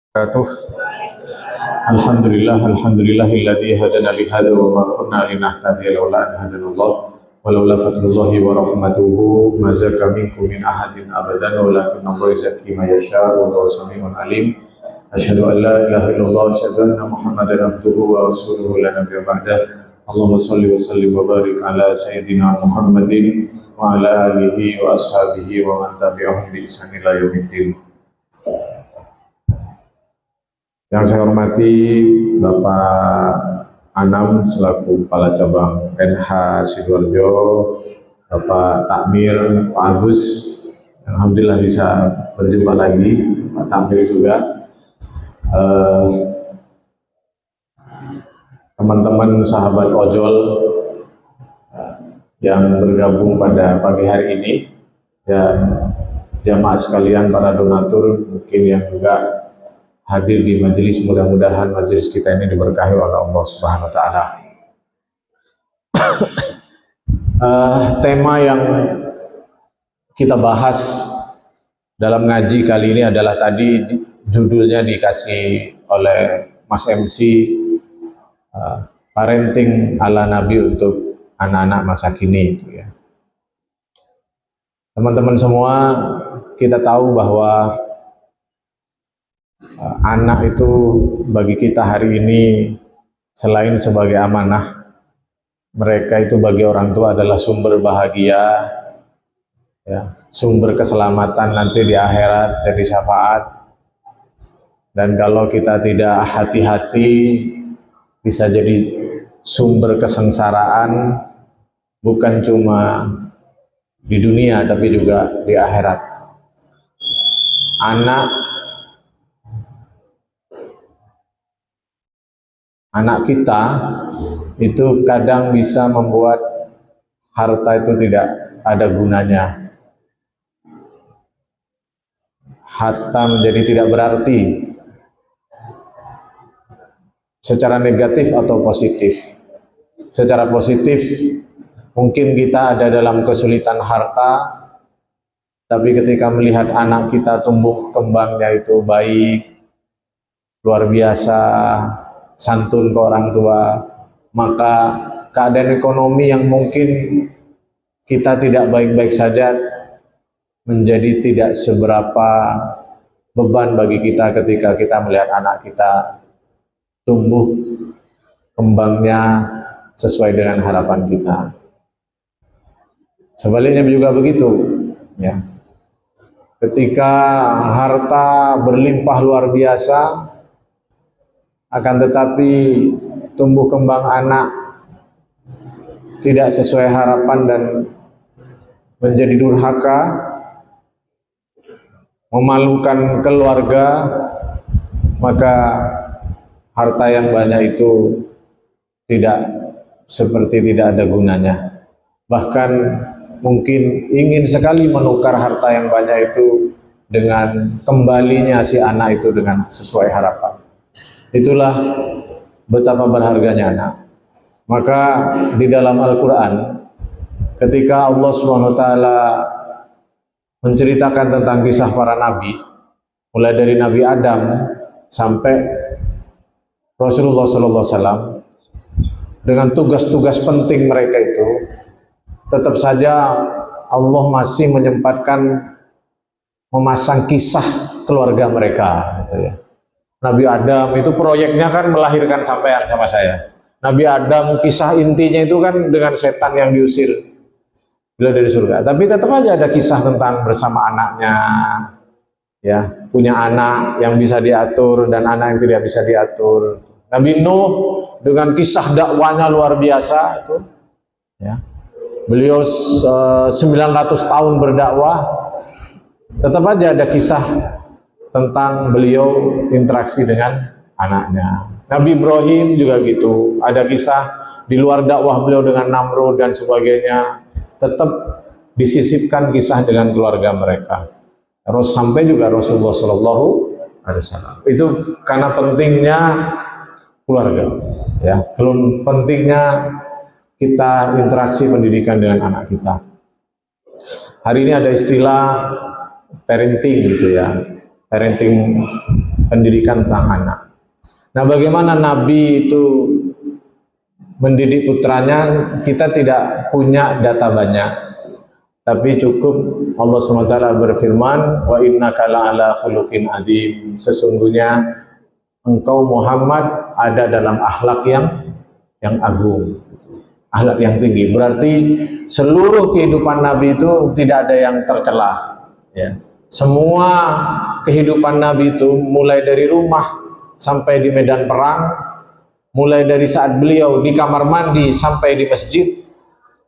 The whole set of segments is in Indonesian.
Wabarakatuh. Alhamdulillahilladzi hadana li hadza wa ma kunna linahtadiya laula an hadanallah walaula fadlullahi wa rahmatuhu ma zaka minkum min ahadin abadan walakin Allah yuzakki man yasha wa huwa samiun alim. Asyhadu an la ilaha illallah wa asyhadu anna Muhammadan abduhu wa rasuluhu la nabiyya ba'dah. Allahumma shalli wa sallim wa barik ala sayyidina Muhammadin wa ala alihi wa ashabihi wa man tabi'ahum bi ihsan ila yaumiddin. Yang saya hormati Bapak Anam selaku Kepala Cabang NH Sidoarjo, Bapak Takmir, Pak Agus, alhamdulillah bisa berjumpa lagi, Pak Takmir juga, teman-teman sahabat ojol yang bergabung pada pagi hari ini, dan jamaah sekalian, para donatur mungkin yang juga hadir di majelis. Mudah-mudahan majelis kita ini diberkahi oleh Allah Subhanahu wa taala. Tema yang kita bahas dalam ngaji kali ini adalah tadi judulnya dikasih oleh Mas MC, parenting ala Nabi untuk anak-anak masa kini itu ya. Teman-teman semua, kita tahu bahwa anak itu bagi kita hari ini selain sebagai amanah, mereka itu bagi orang tua adalah sumber bahagia, ya, sumber keselamatan nanti di akhirat, jadi syafaat. Dan kalau kita tidak hati-hati, bisa jadi sumber kesengsaraan, bukan cuma di dunia tapi juga di akhirat. Anak kita itu kadang bisa membuat harta itu tidak ada gunanya. Harta menjadi tidak berarti secara negatif atau positif. Secara positif, mungkin kita ada dalam kesulitan harta, tapi ketika melihat anak kita tumbuh kembangnya itu baik, luar biasa, santun ke orang tua, maka keadaan ekonomi yang mungkin kita tidak baik-baik saja menjadi tidak seberapa beban bagi kita ketika kita melihat anak kita tumbuh kembangnya sesuai dengan harapan kita. Sebaliknya juga begitu, ya. Ketika harta berlimpah luar biasa, akan tetapi tumbuh kembang anak tidak sesuai harapan dan menjadi durhaka, memalukan keluarga, maka harta yang banyak itu seperti tidak ada gunanya. Bahkan mungkin ingin sekali menukar harta yang banyak itu dengan kembalinya si anak itu dengan sesuai harapan. Itulah betapa berharganya anak. Maka di dalam Al-Quran, ketika Allah SWT menceritakan tentang kisah para nabi, mulai dari Nabi Adam sampai Rasulullah SAW, dengan tugas-tugas penting mereka itu, tetap saja Allah masih menyempatkan memasang kisah keluarga mereka, gitu ya. Nabi Adam itu proyeknya kan melahirkan sampean sama saya. Nabi Adam kisah intinya itu kan dengan setan yang diusir beliau dari surga. Tapi tetap aja ada kisah tentang bersama anaknya, ya, punya anak yang bisa diatur dan anak yang tidak bisa diatur. Nabi Nuh dengan kisah dakwanya luar biasa itu, ya. Beliau 900 tahun berdakwah, tetap aja ada kisah tentang beliau interaksi dengan anaknya. Nabi Ibrahim juga gitu, ada kisah di luar dakwah beliau dengan Namrud dan sebagainya, tetap disisipkan kisah dengan keluarga mereka. Terus sampai juga Rasulullah SAW. Itu karena pentingnya keluarga, ya, pentingnya kita interaksi pendidikan dengan anak kita. Hari ini ada istilah parenting gitu ya. Parenting pendidikan tentang anak. Nah, bagaimana Nabi itu mendidik putranya, kita tidak punya data banyak, tapi cukup Allah SWT berfirman, wa innaka la'ala khuluqin adzim, sesungguhnya engkau Muhammad ada dalam akhlak yang agung, akhlak yang tinggi. Berarti seluruh kehidupan Nabi itu tidak ada yang tercela, ya. Semua kehidupan Nabi itu mulai dari rumah sampai di medan perang, mulai dari saat beliau di kamar mandi sampai di masjid,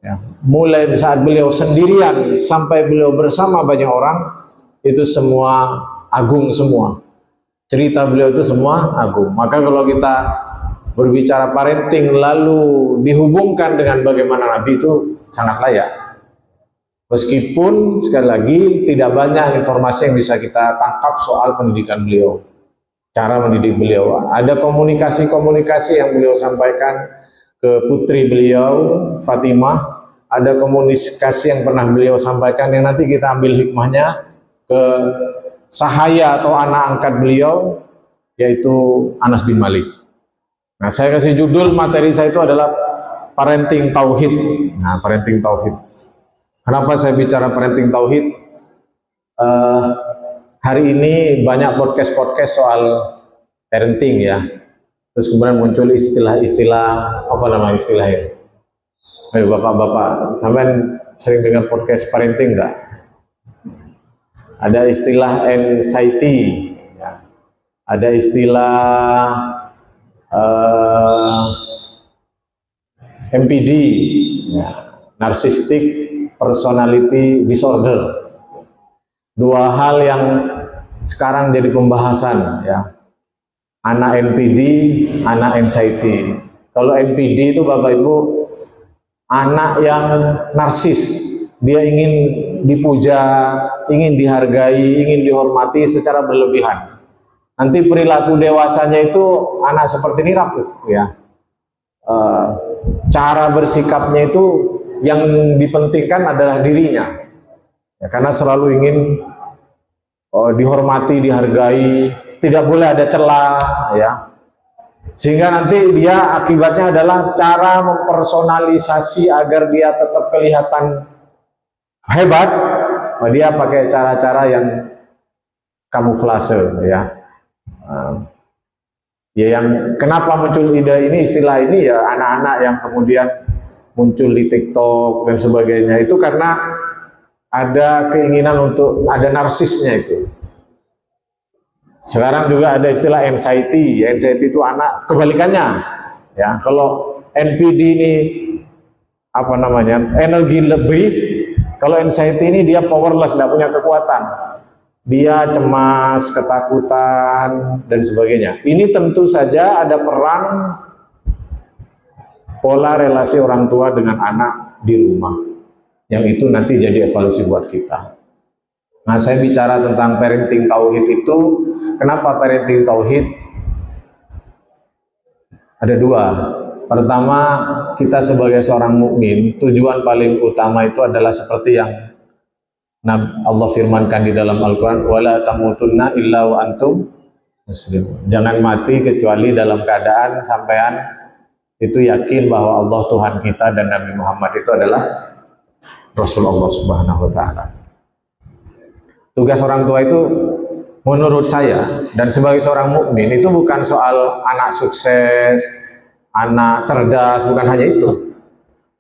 ya, mulai saat beliau sendirian sampai beliau bersama banyak orang, itu semua agung semua. Cerita beliau itu semua agung. Maka kalau kita berbicara parenting lalu dihubungkan dengan bagaimana Nabi, itu sangat layak. Meskipun sekali lagi tidak banyak informasi yang bisa kita tangkap soal pendidikan beliau, cara mendidik beliau. Ada komunikasi-komunikasi yang beliau sampaikan ke putri beliau, Fatimah. Ada komunikasi yang pernah beliau sampaikan yang nanti kita ambil hikmahnya ke sahaya atau anak angkat beliau, yaitu Anas bin Malik. Nah, saya kasih judul materi saya itu adalah parenting tauhid. Nah, parenting tauhid. Kenapa saya bicara parenting tauhid? Hari ini banyak podcast soal parenting, ya. Terus kemudian muncul istilah-istilah, apa nama istilahnya? Ayo bapak-bapak, sampean sering dengar podcast parenting enggak? Ada istilah anxiety, ya. Ada istilah MPD, ya. Narcissistic Personality Disorder. Dua hal yang sekarang jadi pembahasan, ya. Anak NPD, anak anxiety. Kalau NPD itu Bapak Ibu, anak yang narsis. Dia ingin dipuja, ingin dihargai, ingin dihormati secara berlebihan. Nanti perilaku dewasanya itu anak seperti ini rapuh, ya. Cara bersikapnya itu yang dipentingkan adalah dirinya, ya, karena selalu ingin dihormati, dihargai, tidak boleh ada celah, ya. Sehingga nanti dia akibatnya adalah cara mempersonalisasi agar dia tetap kelihatan hebat, dia pakai cara-cara yang kamuflase, ya. Ya, yang kenapa muncul ide ini, istilah ini, ya, anak-anak yang kemudian muncul di TikTok dan sebagainya, itu karena ada keinginan untuk ada narsisnya itu. Sekarang juga ada istilah anxiety. Anxiety itu anak kebalikannya, ya. Kalau NPD ini apa namanya, energi lebih. Kalau anxiety ini dia powerless, tidak punya kekuatan. Dia cemas, ketakutan, dan sebagainya. Ini tentu saja ada peran pola relasi orang tua dengan anak di rumah, yang itu nanti jadi evaluasi buat kita. Nah, saya bicara tentang parenting tauhid itu, kenapa parenting tauhid? Ada dua. Pertama, kita sebagai seorang mukmin, tujuan paling utama itu adalah seperti yang Allah firmankan di dalam Al-Quran, wala tamutunna illa wa antum muslimun. Jangan mati kecuali dalam keadaan sampean itu yakin bahwa Allah Tuhan kita dan Nabi Muhammad itu adalah Rasulullah Subhanahu wa Ta'ala. Tugas orang tua itu menurut saya dan sebagai seorang mukmin itu bukan soal anak sukses, anak cerdas, bukan hanya itu,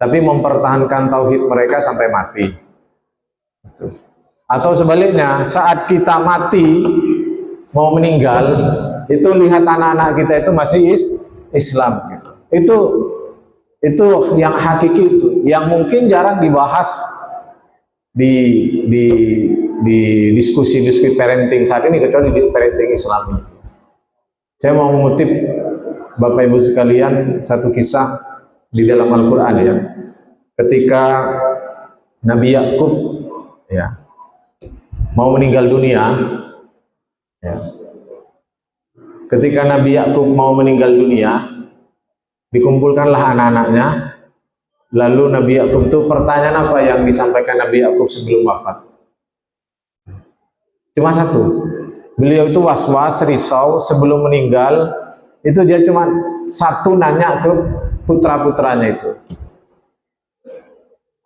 tapi mempertahankan tauhid mereka sampai mati. Atau sebaliknya, saat kita mati mau meninggal, itu lihat anak-anak kita itu masih Islam, gitu. Itu yang hakiki, itu yang mungkin jarang dibahas di diskusi-diskusi parenting saat ini, kecuali di parenting Islam ini. Saya mau mengutip Bapak Ibu sekalian satu kisah di dalam Al-Quran, ya. Ketika Nabi Yakub, ya, mau meninggal dunia, ya. Ketika Nabi Yakub mau meninggal dunia, dikumpulkanlah anak-anaknya. Lalu Nabi Yakub itu, pertanyaan apa yang disampaikan Nabi Yakub sebelum wafat? Cuma satu. Beliau itu was-was, risau sebelum meninggal. Itu dia cuma satu nanya ke putra-putranya itu.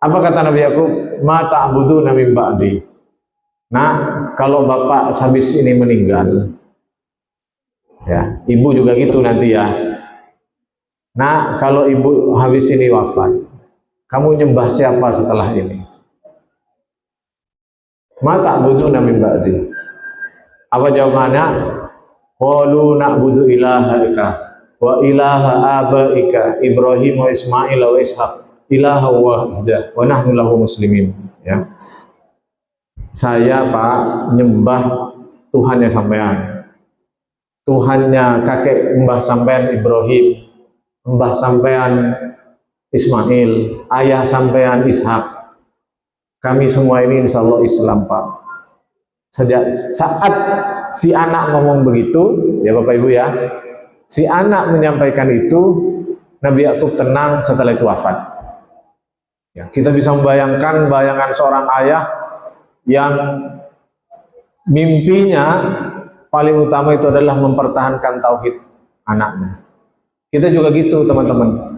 Apa kata Nabi Yakub? Ma ta'buduna min ba'di. Nah, kalau bapak habis ini meninggal, ya, ibu juga gitu nanti ya. Nah, kalau ibu habis ini wafat, kamu nyembah siapa setelah ini? Ma ta'buduna min ba'di. Apa jawabannya? Qalu na'budu ilahaka wa ilaha abaika Ibrahim wa Ismail wa Ishaq ilaha wahida wa nahnu lahu muslimin. Ya. Saya Pak nyembah Tuhannya sampean. Tuhannya kakek mbah sampean Ibrahim, mbah sampean Ismail, ayah sampean Ishak. Kami semua ini insya Allah Islam Pak. Sejak saat si anak ngomong begitu, ya Bapak Ibu ya, si anak menyampaikan itu, Nabi Yakub tenang, setelah itu wafat. Ya, kita bisa membayangkan bayangan seorang ayah yang mimpinya paling utama itu adalah mempertahankan tauhid anaknya. Kita juga gitu teman-teman.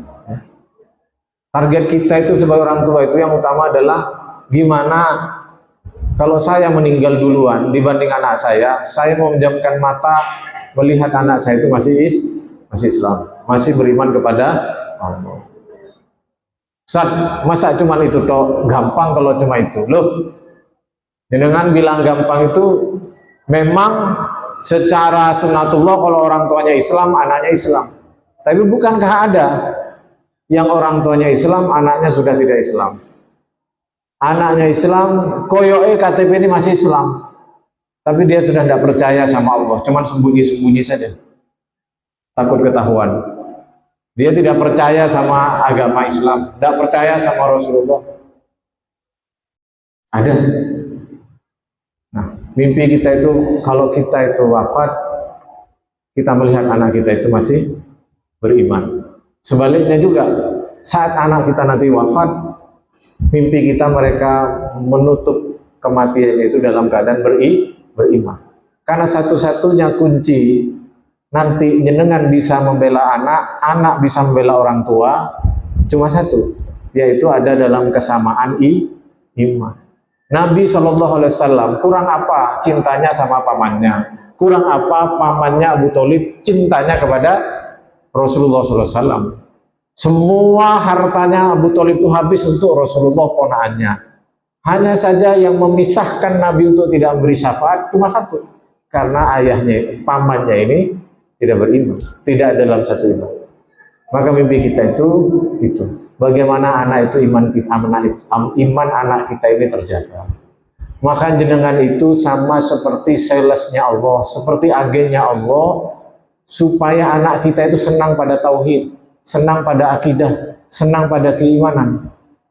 Target kita itu sebagai orang tua itu yang utama adalah gimana kalau saya meninggal duluan dibanding anak saya mau menjamkan mata melihat anak saya itu masih Islam, masih beriman kepada Allah. Ustaz, masa cuma itu toh? Gampang kalau cuma itu. Loh, dengan bilang gampang itu memang secara sunatullah kalau orang tuanya Islam, anaknya Islam. Tapi bukankah ada yang orang tuanya Islam, anaknya sudah tidak Islam? Anaknya Islam, koyoke KTP ini masih Islam, tapi dia sudah tidak percaya sama Allah, cuman sembunyi-sembunyi saja, takut ketahuan. Dia tidak percaya sama agama Islam, tidak percaya sama Rasulullah. Ada. Nah, mimpi kita itu kalau kita itu wafat, kita melihat anak kita itu masih beriman. Sebaliknya juga, saat anak kita nanti wafat, mimpi kita mereka menutup kematian itu dalam keadaan beriman. Karena satu-satunya kunci nanti jenengan bisa membela anak, anak bisa membela orang tua, cuma satu, yaitu ada dalam kesamaan iman. Nabi SAW kurang apa cintanya sama pamannya, kurang apa pamannya Abu Thalib cintanya kepada Rasulullah SAW. Semua hartanya Abu Thalib itu habis untuk Rasulullah ponaannya. Hanya saja yang memisahkan Nabi untuk tidak memberi syafaat cuma satu, karena ayahnya, pamannya ini tidak beriman, tidak dalam satu iman. Maka mimpi kita itu bagaimana anak itu iman anak kita ini terjaga. Maka jenengan itu sama seperti salesnya Allah, seperti agennya Allah, supaya anak kita itu senang pada tauhid, senang pada akidah, senang pada keimanan.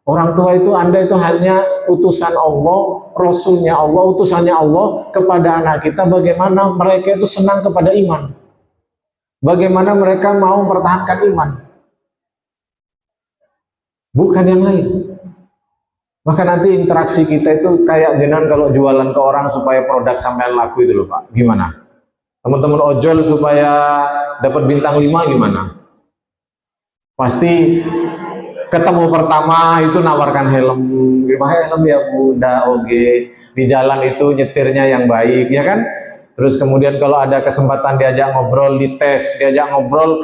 Orang tua itu Anda itu hanya utusan Allah, Rasulnya Allah, utusannya Allah kepada anak kita. Bagaimana mereka itu senang kepada iman, bagaimana mereka mau mempertahankan iman, bukan yang lain. Maka nanti interaksi kita itu kayak jenengan kalau jualan ke orang supaya produk sampai laku itu loh Pak. Gimana? Teman-teman ojol supaya dapat bintang 5 gimana? Pasti ketemu pertama itu nawarkan helm, helm ya bunda, oke. Di jalan itu nyetirnya yang baik, ya kan? Terus kemudian kalau ada kesempatan diajak ngobrol, dites, diajak ngobrol,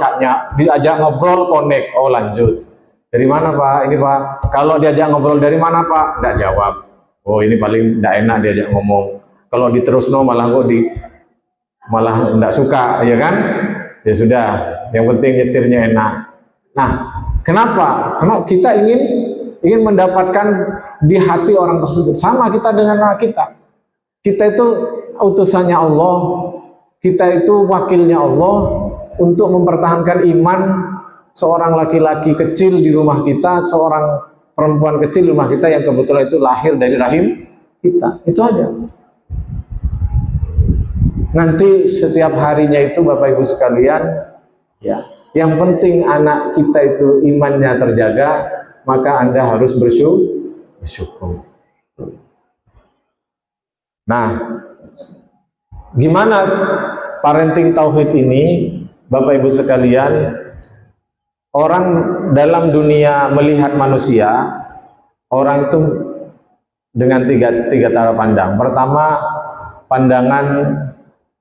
diajak ngobrol, connect, oh lanjut. Dari mana Pak? Ini Pak. Kalau diajak ngobrol dari mana Pak? Nggak jawab. Oh ini paling nggak enak diajak ngomong. Kalau diterus malah malah nggak suka, ya kan? Ya sudah, yang penting nyetirnya enak. Nah, kenapa? Karena kita ingin mendapatkan di hati orang tersebut. Sama kita dengan anak kita. Kita itu utusannya Allah, kita itu wakilnya Allah untuk mempertahankan iman seorang laki-laki kecil di rumah kita, seorang perempuan kecil di rumah kita yang kebetulan itu lahir dari rahim kita. Itu aja. Nanti setiap harinya itu Bapak Ibu sekalian, ya, yang penting anak kita itu imannya terjaga, maka Anda harus bersyukur. Nah, Gimana parenting tauhid ini, Bapak Ibu sekalian? Orang dalam dunia melihat manusia, orang itu dengan tiga cara pandang. Pertama, pandangan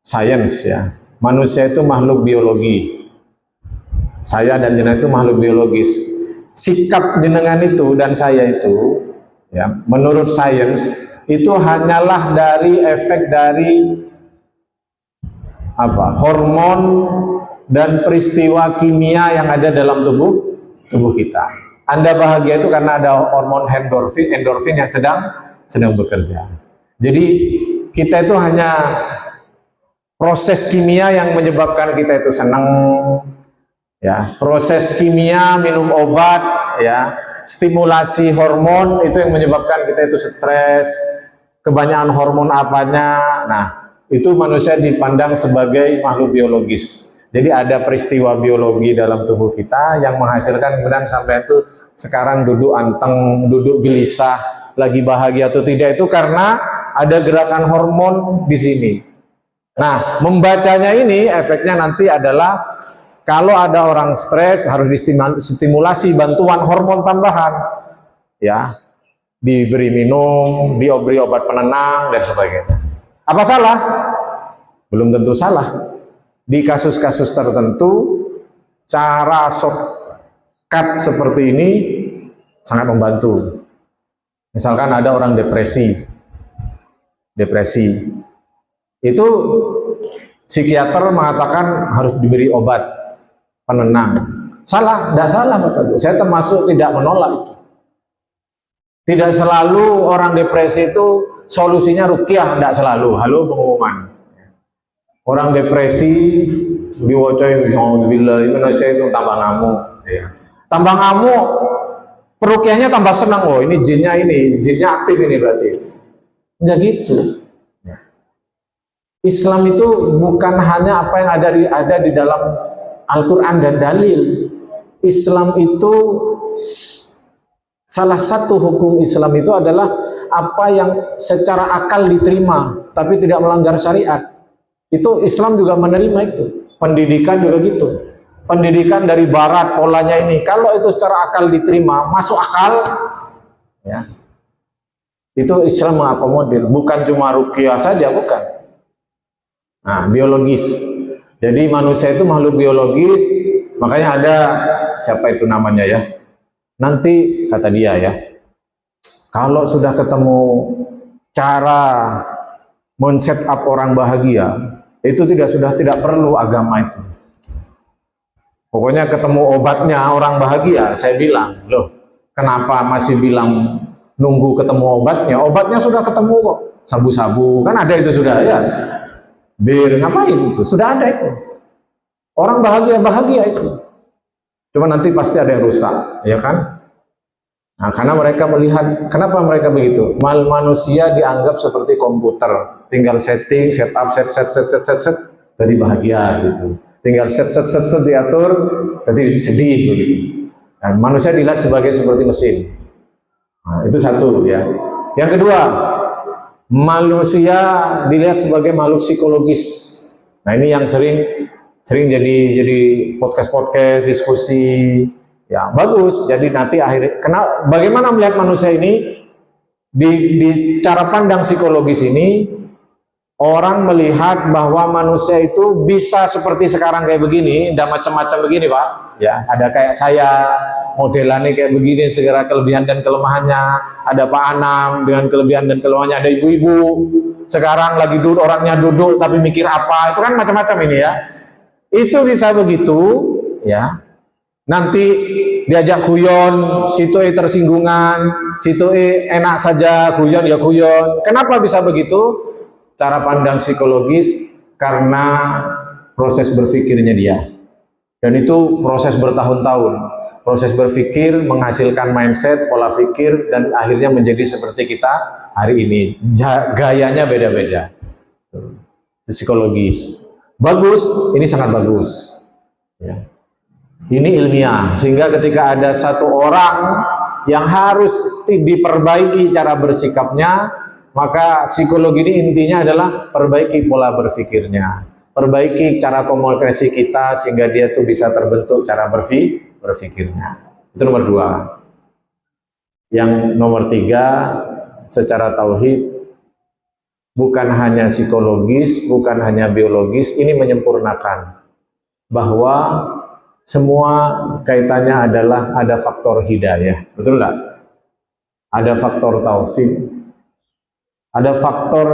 sains ya. Manusia itu makhluk biologi. Saya dan jenengan itu makhluk biologis. Sikap jenengan itu dan saya itu, ya, menurut sains itu hanyalah dari efek dari hormon dan peristiwa kimia yang ada dalam tubuh kita. Anda bahagia itu karena ada hormon endorfin yang sedang bekerja. Jadi kita itu hanya proses kimia yang menyebabkan kita itu senang, ya. Proses kimia, minum obat, ya, stimulasi hormon itu yang menyebabkan kita itu stres, kebanyakan hormon apanya. Nah, itu manusia dipandang sebagai makhluk biologis. Jadi ada peristiwa biologi dalam tubuh kita yang menghasilkan kemudian sampai itu sekarang duduk anteng, duduk gelisah, lagi bahagia atau tidak itu karena ada gerakan hormon di sini. Nah, membacanya ini efeknya nanti adalah kalau ada orang stres harus distimulasi bantuan hormon tambahan, ya, diberi minum, diberi obat penenang dan sebagainya. Apa salah? Belum tentu salah. Di kasus-kasus tertentu, cara shortcut seperti ini sangat membantu. Misalkan ada orang depresi, itu psikiater mengatakan harus diberi obat penenang. Salah? Tidak salah, Bapak Ibu. Saya termasuk tidak menolak itu. Tidak selalu orang depresi itu solusinya ruqyah, tidak selalu. Halo pengumuman. Orang depresi diwacai bismillah Indonesia itu tambah ngamuk, ya. Tambah ngamuk, peruqyahnya tambah senang. Oh, ini jinnya aktif ini berarti. Enggak gitu. Islam itu bukan hanya apa yang ada di dalam Al-Quran dan dalil. Islam itu, salah satu hukum Islam itu adalah apa yang secara akal diterima tapi tidak melanggar syariat. Itu Islam juga menerima itu. Pendidikan juga gitu. Pendidikan dari barat polanya ini, kalau itu secara akal diterima, masuk akal, ya, itu Islam mengakomodir. Bukan cuma ruqyah saja, bukan. Nah, biologis. Jadi manusia itu makhluk biologis. Makanya ada, siapa itu namanya ya, nanti kata dia ya, kalau sudah ketemu cara men-set up orang bahagia, itu tidak perlu agama itu. Pokoknya ketemu obatnya orang bahagia. Saya bilang, loh, kenapa masih bilang nunggu ketemu obatnya? Obatnya sudah ketemu kok. Sabu-sabu, kan ada itu sudah ya. Bir, ngapain itu? Sudah ada itu. Orang bahagia itu. Cuma nanti pasti ada yang rusak, ya kan? Nah, karena mereka melihat, kenapa mereka begitu? Manusia dianggap seperti komputer, tinggal setting, set up, set, jadi bahagia gitu. Tinggal set diatur, jadi sedih begitu. Dan manusia dilihat seperti mesin. Nah, itu satu ya. Yang kedua, manusia dilihat sebagai makhluk psikologis. Nah, ini yang sering jadi podcast diskusi. Ya, bagus. Jadi nanti bagaimana melihat manusia ini di cara pandang psikologis ini, orang melihat bahwa manusia itu bisa seperti sekarang kayak begini, dan macam-macam begini, Pak. Ya, ada kayak saya, modelannya kayak begini, segera kelebihan dan kelemahannya. Ada Pak Anam dengan kelebihan dan kelemahannya, ada ibu-ibu. Sekarang lagi orangnya duduk tapi mikir apa, itu kan macam-macam ini ya. Itu bisa begitu, ya. Nanti diajak guyon, situ tersinggungan, situ enak saja, guyon ya guyon. Kenapa bisa begitu? Cara pandang psikologis, karena proses berpikirnya dia. Dan itu proses bertahun-tahun. Proses berpikir menghasilkan mindset, pola pikir, dan akhirnya menjadi seperti kita hari ini. Gayanya beda-beda. Psikologis. Bagus, ini sangat bagus. Ya. Ini ilmiah, sehingga ketika ada satu orang yang harus diperbaiki cara bersikapnya, Maka psikologi ini intinya adalah perbaiki pola berpikirnya, perbaiki cara komunikasi kita sehingga dia tuh bisa terbentuk cara berpikirnya. Itu nomor 2. Yang nomor 3, secara tauhid bukan hanya psikologis, bukan hanya biologis, ini menyempurnakan bahwa semua kaitannya adalah ada faktor hidayah, betul nggak? Ada faktor taufik, ada faktor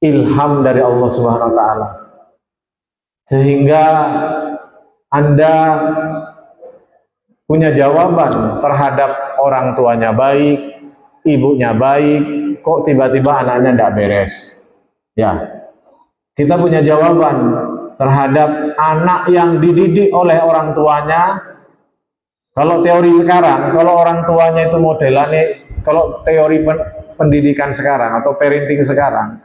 ilham dari Allah Subhanahu wa taala. Sehingga Anda punya jawaban terhadap orang tuanya baik, ibunya baik, kok tiba-tiba anaknya tidak beres. Ya. Kita punya jawaban terhadap anak yang dididik oleh orang tuanya. Kalau teori sekarang, kalau orang tuanya itu modelannya, kalau teori pendidikan sekarang atau parenting sekarang,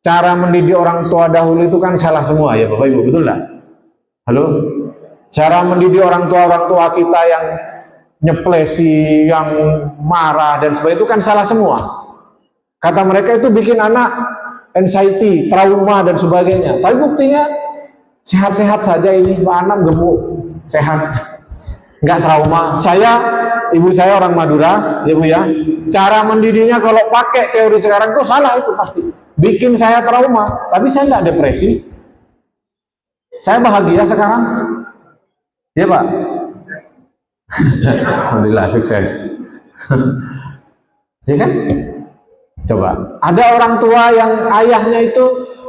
cara mendidik orang tua dahulu itu kan salah semua ya Bapak Ibu, betul nggak? Halo? Cara mendidik orang tua kita yang nyeplesi, yang marah dan sebagainya itu kan salah semua. Kata mereka itu bikin anak anxiety, trauma dan sebagainya. Tapi buktinya sehat-sehat saja ini, anak gemuk, sehat. Nggak trauma. Ibu saya orang Madura, ya Bu ya. Cara mendidiknya kalau pakai teori sekarang itu salah, itu pasti. Bikin saya trauma, tapi saya nggak depresi. Saya bahagia sekarang. Ya Pak? Alhamdulillah sukses. Ya kan? Coba. Ada orang tua yang ayahnya itu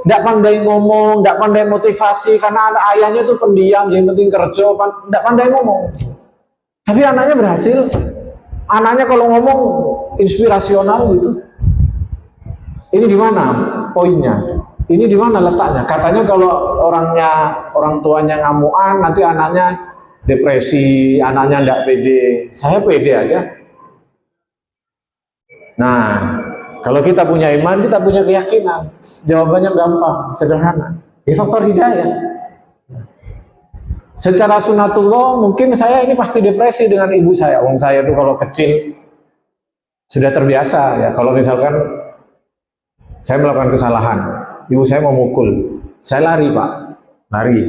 tidak pandai ngomong, tidak pandai motivasi, karena ada ayahnya itu pendiam, yang penting kerja, tidak pandai ngomong. Tapi anaknya berhasil. Anaknya kalau ngomong inspirasional gitu. Ini di mana poinnya? Ini di mana letaknya? Katanya kalau orang tuanya ngamuan, nanti anaknya depresi, anaknya tidak pede. Saya pede aja. Nah, kalau kita punya iman, kita punya keyakinan. Jawabannya gampang, sederhana. Ini faktor hidayah. Secara sunatullah mungkin saya ini pasti depresi dengan ibu saya. Wong saya tuh kalau kecil sudah terbiasa ya. Kalau misalkan saya melakukan kesalahan, ibu saya mau mukul, saya lari Pak, lari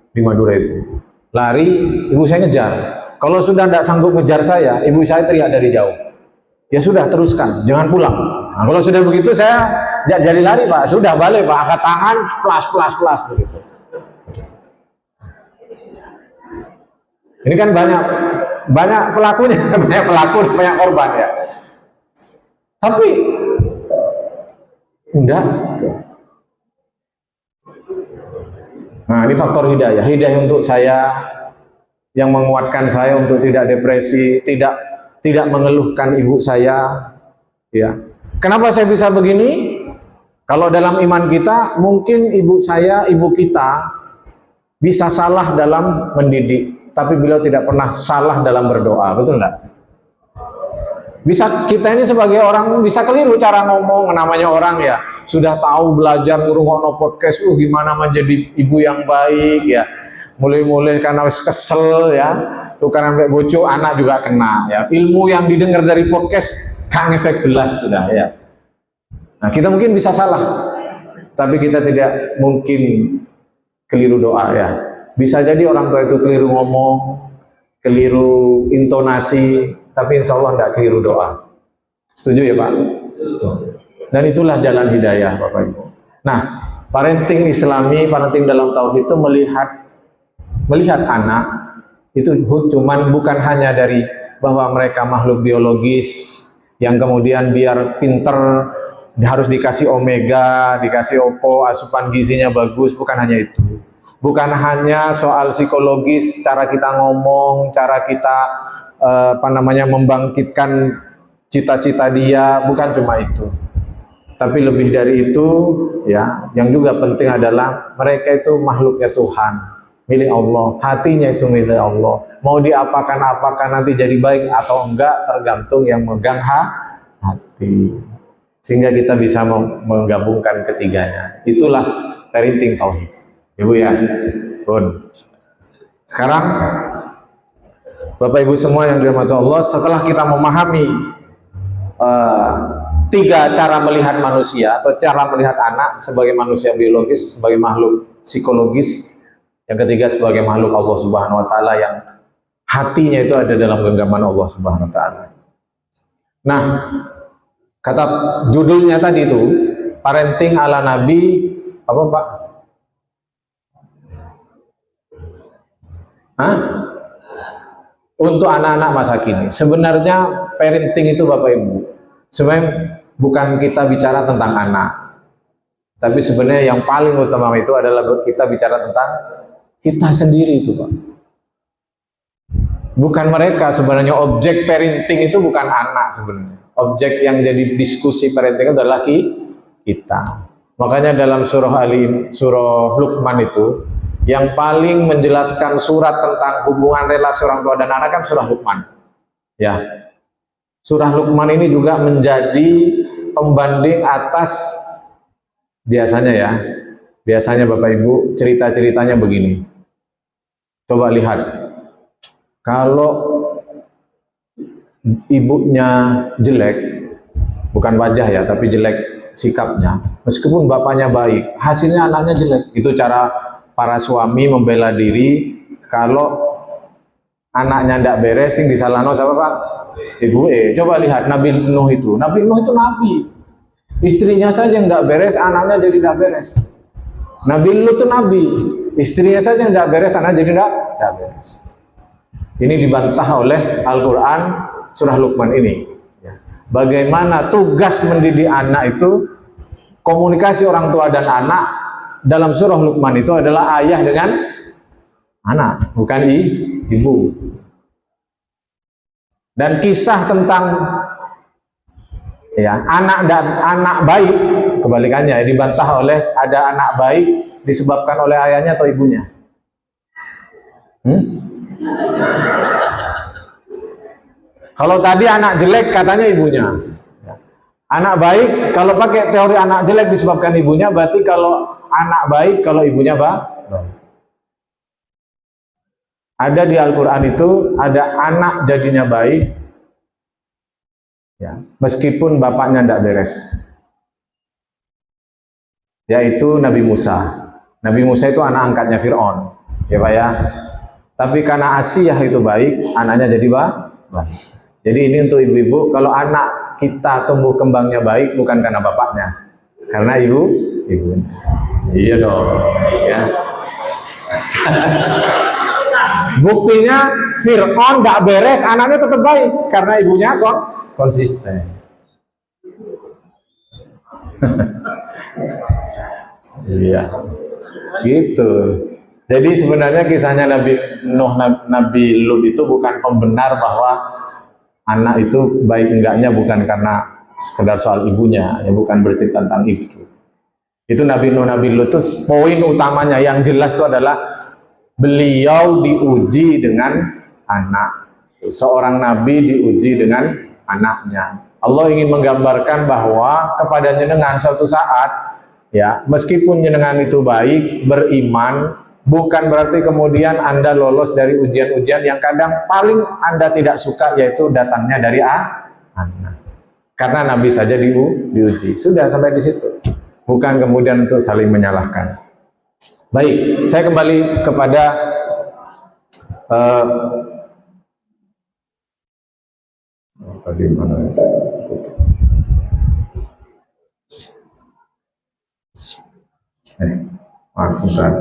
di Madura itu. Lari, ibu saya ngejar. Kalau sudah tidak sanggup ngejar saya, ibu saya teriak dari jauh. Ya sudah teruskan, jangan pulang. Nah, kalau sudah begitu saya tidak jadi lari Pak, sudah balik Pak, angkat tangan, plus begitu. Ini kan banyak pelakunya, banyak pelaku, banyak korban ya. Tapi enggak. Nah, ini faktor hidayah. Hidayah untuk saya yang menguatkan saya untuk tidak depresi, tidak mengeluhkan ibu saya. Ya. Kenapa saya bisa begini? Kalau dalam iman kita, mungkin ibu saya, ibu kita bisa salah dalam mendidik. Tapi beliau tidak pernah salah dalam berdoa, betul enggak? Bisa kita ini sebagai orang bisa keliru cara ngomong, namanya orang ya sudah tahu belajar ngurungokno podcast, gimana menjadi ibu yang baik ya. Mulai-mulai karena wis kesel ya, tukaran sampai bojo anak juga kena ya. Ilmu yang didengar dari podcast kan efek belas sudah ya. Nah, kita mungkin bisa salah, tapi kita tidak mungkin keliru doa ya. Bisa jadi orang tua itu keliru ngomong, keliru intonasi, tapi insya Allah tidak keliru doa. Setuju ya Pak? Dan itulah jalan hidayah Bapak Ibu. Nah, parenting Islami, parenting dalam tauhid itu melihat anak itu cuman bukan hanya dari bahwa mereka makhluk biologis yang kemudian biar pinter harus dikasih omega, dikasih opo, asupan gizinya bagus, bukan hanya itu. Bukan hanya soal psikologis, cara kita ngomong, cara kita membangkitkan cita-cita dia, bukan cuma itu. Tapi lebih dari itu, ya, yang juga penting adalah mereka itu makhluknya Tuhan, milik Allah, hatinya itu milik Allah. Mau diapakan-apakan nanti jadi baik atau enggak tergantung yang megang hati. Sehingga kita bisa menggabungkan ketiganya. Itulah parenting tauhid. Ibu ya, Bun. Sekarang Bapak Ibu semua yang dirahmati Allah, setelah kita memahami tiga cara melihat manusia atau cara melihat anak sebagai manusia biologis, sebagai makhluk psikologis. Yang ketiga sebagai makhluk Allah Subhanahu wa taala yang hatinya itu ada dalam genggaman Allah Subhanahu wa taala. Nah, kata judulnya tadi itu parenting ala Nabi apa Pak? Hah? Untuk anak-anak masa kini. Sebenarnya parenting itu Bapak Ibu, sebenarnya bukan kita bicara tentang anak, tapi sebenarnya yang paling utama itu adalah kita bicara tentang kita sendiri itu Pak. Bukan mereka, sebenarnya objek parenting itu bukan anak sebenarnya. Objek yang jadi diskusi parenting adalah kita. Makanya dalam surah Luqman itu yang paling menjelaskan surat tentang hubungan relasi orang tua dan anak kan surah Luqman. Ya. Surah Luqman ini juga menjadi pembanding atas biasanya ya. Biasanya Bapak Ibu cerita-ceritanya begini. Coba lihat. Kalau ibunya jelek, bukan wajah ya, tapi jelek sikapnya, meskipun bapaknya baik, hasilnya anaknya jelek. Itu cara para suami membela diri kalau anaknya tidak beres, yang disalahkan siapa Pak? Ibu. Coba lihat Nabi Nuh itu. Nabi Nuh itu nabi. Istrinya saja yang tidak beres, anaknya jadi tidak beres. Nabi Lut itu nabi. Istrinya saja yang tidak beres, anaknya jadi tidak beres. Ini dibantah oleh Al-Quran surah Luqman ini. Bagaimana tugas mendidik anak itu, komunikasi orang tua dan anak dalam surah Luqman itu adalah ayah dengan anak, bukan ibu. Dan kisah tentang ya anak dan anak baik, kebalikannya dibantah oleh ada anak baik disebabkan oleh ayahnya atau ibunya. Kalau tadi anak jelek katanya ibunya. Anak baik, kalau pakai teori anak jelek disebabkan ibunya, berarti kalau anak baik, kalau ibunya baik. Ada di Al-Quran itu, ada anak jadinya baik, ya, meskipun bapaknya tidak beres. Yaitu Nabi Musa. Nabi Musa itu anak angkatnya Fir'aun. Ya Pak ya. Tapi karena Asiyah itu baik, anaknya jadi baik. Jadi ini untuk ibu-ibu, kalau anak kita tumbuh kembangnya baik bukan karena bapaknya, karena ibunya. Iya dong, ya. Buktinya Fir'aun gak beres, anaknya tetap baik karena ibunya kok konsisten. Iya, gitu. Jadi sebenarnya kisahnya Nabi Nuh, Nabi Lut itu bukan pembenar bahwa anak itu baik enggaknya bukan karena sekedar soal ibunya, ya bukan bercerita tentang itu. Itu Nabi Nuh, Nabi Lut itu poin utamanya yang jelas itu adalah beliau diuji dengan anak. Seorang nabi diuji dengan anaknya. Allah ingin menggambarkan bahwa kepada jenengan suatu saat, ya meskipun jenengan itu baik, beriman, bukan berarti kemudian Anda lolos dari ujian-ujian yang kadang paling Anda tidak suka, yaitu datangnya dari anak. Karena Nabi saja diuji. Sudah sampai di situ. Bukan kemudian untuk saling menyalahkan. Baik, saya kembali kepada tadi mana itu? Maaf sebentar.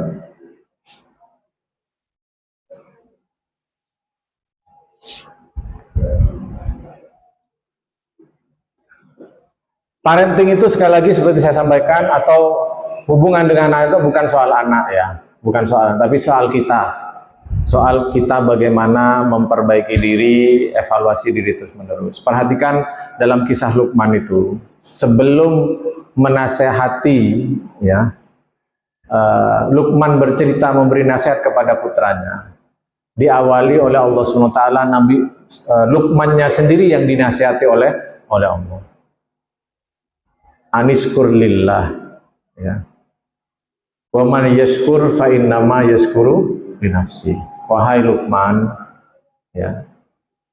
Parenting itu sekali lagi seperti saya sampaikan, atau hubungan dengan anak itu bukan soal anak ya, bukan soal, tapi soal kita. Soal kita bagaimana memperbaiki diri, evaluasi diri terus menerus. Perhatikan dalam kisah Luqman itu, sebelum menasehati ya, Luqman bercerita memberi nasihat kepada putranya. Diawali oleh Allah SWT, Nabi Luqmannya sendiri yang dinasihati oleh Allah. Aniskur lillah, ya. Wa man yashkur fa innama yashkuru li nafsi. Wahai Luqman, ya,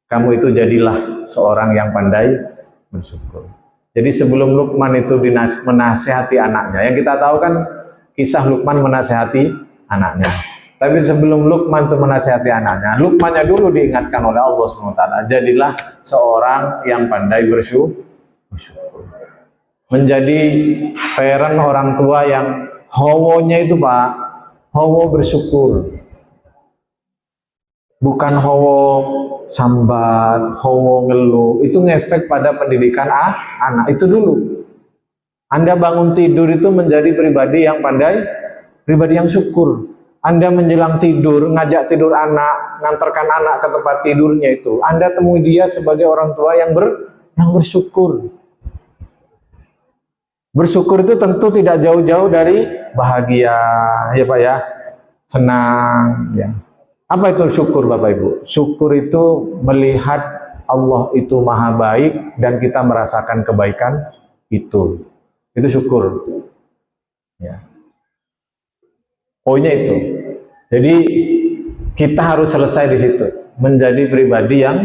kamu itu jadilah seorang yang pandai bersyukur. Jadi sebelum Luqman itu menasehati anaknya, yang kita tahu kan kisah Luqman menasehati anaknya. Tapi sebelum Luqman itu menasehati anaknya, Luqmannya dulu diingatkan oleh Allah SWT. Jadilah seorang yang pandai bersyukur. Menjadi parent, orang tua yang hawonya itu Pak, hawo bersyukur. Bukan hawo sambat, hawo ngeluh. Itu ngefek pada pendidikan anak. Itu dulu. Anda bangun tidur itu menjadi pribadi yang pandai, pribadi yang syukur. Anda menjelang tidur, ngajak tidur anak, ngantarkan anak ke tempat tidurnya itu, Anda temui dia sebagai orang tua yang bersyukur. Bersyukur itu tentu tidak jauh-jauh dari bahagia, ya Pak ya, senang, ya. Apa itu syukur Bapak Ibu? Syukur itu melihat Allah itu maha baik dan kita merasakan kebaikan itu. Itu syukur. Ya. Poinnya itu. Jadi kita harus selesai di situ, menjadi pribadi yang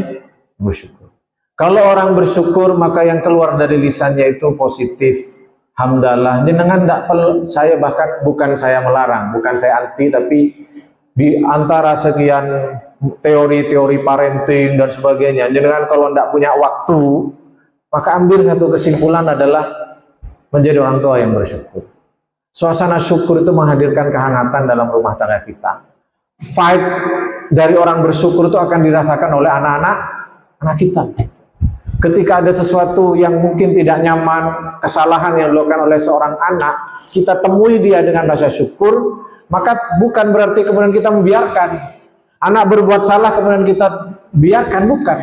bersyukur. Kalau orang bersyukur maka yang keluar dari lisannya itu positif. Hamdalah. Jenengan saya bahkan bukan saya melarang, bukan saya anti, tapi di antara sekian teori-teori parenting dan sebagainya, jenengan kalau tidak punya waktu, maka ambil satu kesimpulan adalah menjadi orang tua yang bersyukur. Suasana syukur itu menghadirkan kehangatan dalam rumah tangga kita. Vibe dari orang bersyukur itu akan dirasakan oleh anak-anak kita. Ketika ada sesuatu yang mungkin tidak nyaman, kesalahan yang dilakukan oleh seorang anak, kita temui dia dengan rasa syukur, maka bukan berarti kemudian kita membiarkan anak berbuat salah kemudian kita biarkan, bukan.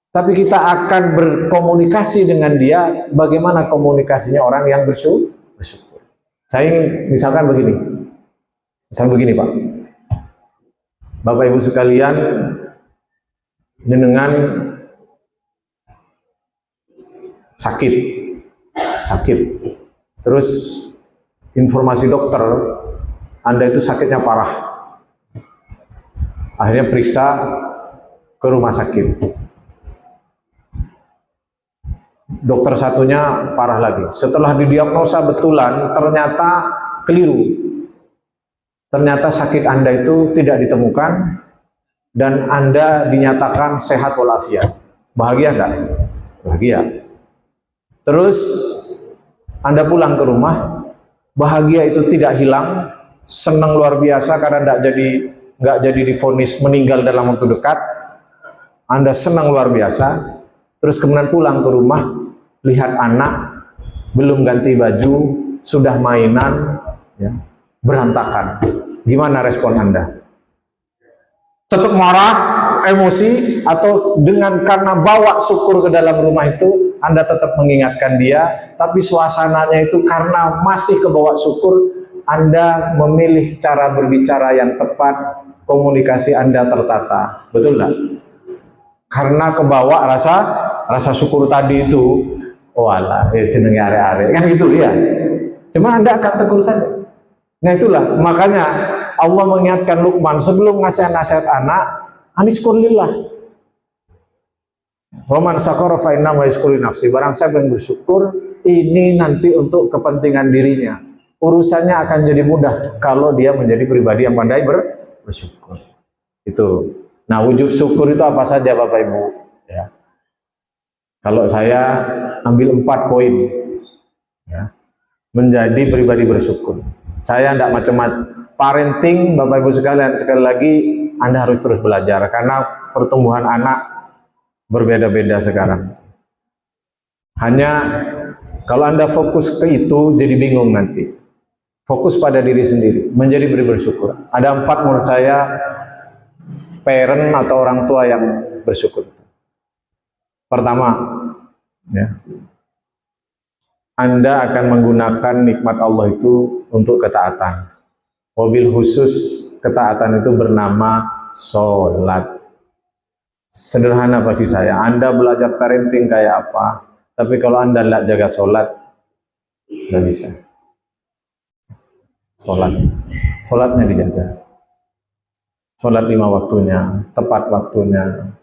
Tapi kita akan berkomunikasi dengan dia, bagaimana komunikasinya orang yang bersyukur. Saya ingin misalkan begini. Misalkan begini Pak. Bapak Ibu sekalian, jenengan sakit. Terus informasi dokter, Anda itu sakitnya parah. Akhirnya periksa ke rumah sakit. Dokter satunya parah lagi. Setelah didiagnosa betulan, ternyata keliru. Ternyata sakit Anda itu tidak ditemukan dan Anda dinyatakan sehat walafiat. Bahagia enggak? Bahagia. Terus Anda pulang ke rumah, bahagia itu tidak hilang, senang luar biasa karena nggak jadi divonis meninggal dalam waktu dekat. Anda senang luar biasa. Terus kemudian pulang ke rumah, lihat anak belum ganti baju, sudah mainan, ya, berantakan. Gimana respon Anda? Tetap marah, emosi, atau karena bawa syukur ke dalam rumah itu, Anda tetap mengingatkan dia, tapi suasananya itu karena masih kebawa syukur, Anda memilih cara berbicara yang tepat, komunikasi Anda tertata. Betul nggak? Karena kebawa rasa syukur tadi itu, walah, jenenge are-are, kan gitu ya. Cuma Anda akan tegur saja. Nah itulah, makanya Allah mengingatkan Luqman sebelum ngasih nasihat anak, aniskurlillah. Wa man syakara fa inna ma yashkuru nafsi. Barang siapa yang bersyukur, ini nanti untuk kepentingan dirinya. Urusannya akan jadi mudah kalau dia menjadi pribadi yang pandai bersyukur. Itu. Nah, wujud syukur itu apa saja Bapak Ibu? Ya. Kalau saya ambil 4 poin, ya, menjadi pribadi bersyukur. Saya tidak macam-macam. Parenting, Bapak Ibu sekalian, sekali lagi Anda harus terus belajar karena pertumbuhan anak berbeda-beda sekarang. Hanya kalau Anda fokus ke itu, jadi bingung nanti. Fokus pada diri sendiri, menjadi pribadi bersyukur. Ada 4 menurut saya parent atau orang tua yang bersyukur. Pertama, ya, Anda akan menggunakan nikmat Allah itu untuk ketaatan. Mobil khusus ketaatan itu bernama sholat. Sederhana pasti saya. Anda belajar parenting kayak apa, tapi kalau Anda tidak jaga sholat, tidak bisa. Sholatnya dijaga. Sholat 5 waktunya, tepat waktunya.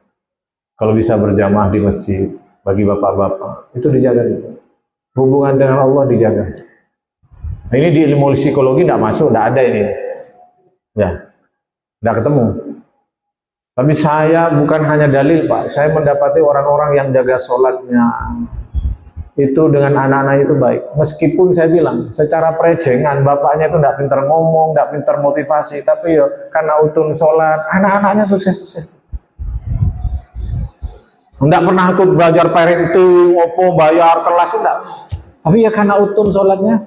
Kalau bisa berjamaah di masjid. bagi bapak-bapak itu dijaga. Hubungan dengan Allah dijaga. Nah, ini di ilmu psikologi tidak masuk, tidak ada ini. Ya, tidak ketemu. Tapi saya bukan hanya dalil, Pak. Saya mendapati orang-orang yang jaga sholatnya itu dengan anak-anak itu baik. Meskipun saya bilang secara prejengan bapaknya itu tidak pintar ngomong, tidak pintar motivasi, tapi ya karena utun sholat, anak-anaknya sukses-sukses. Tidak pernah ikut belajar parenting, opo bayar kelas, enggak. Tapi ya karena utun sholatnya.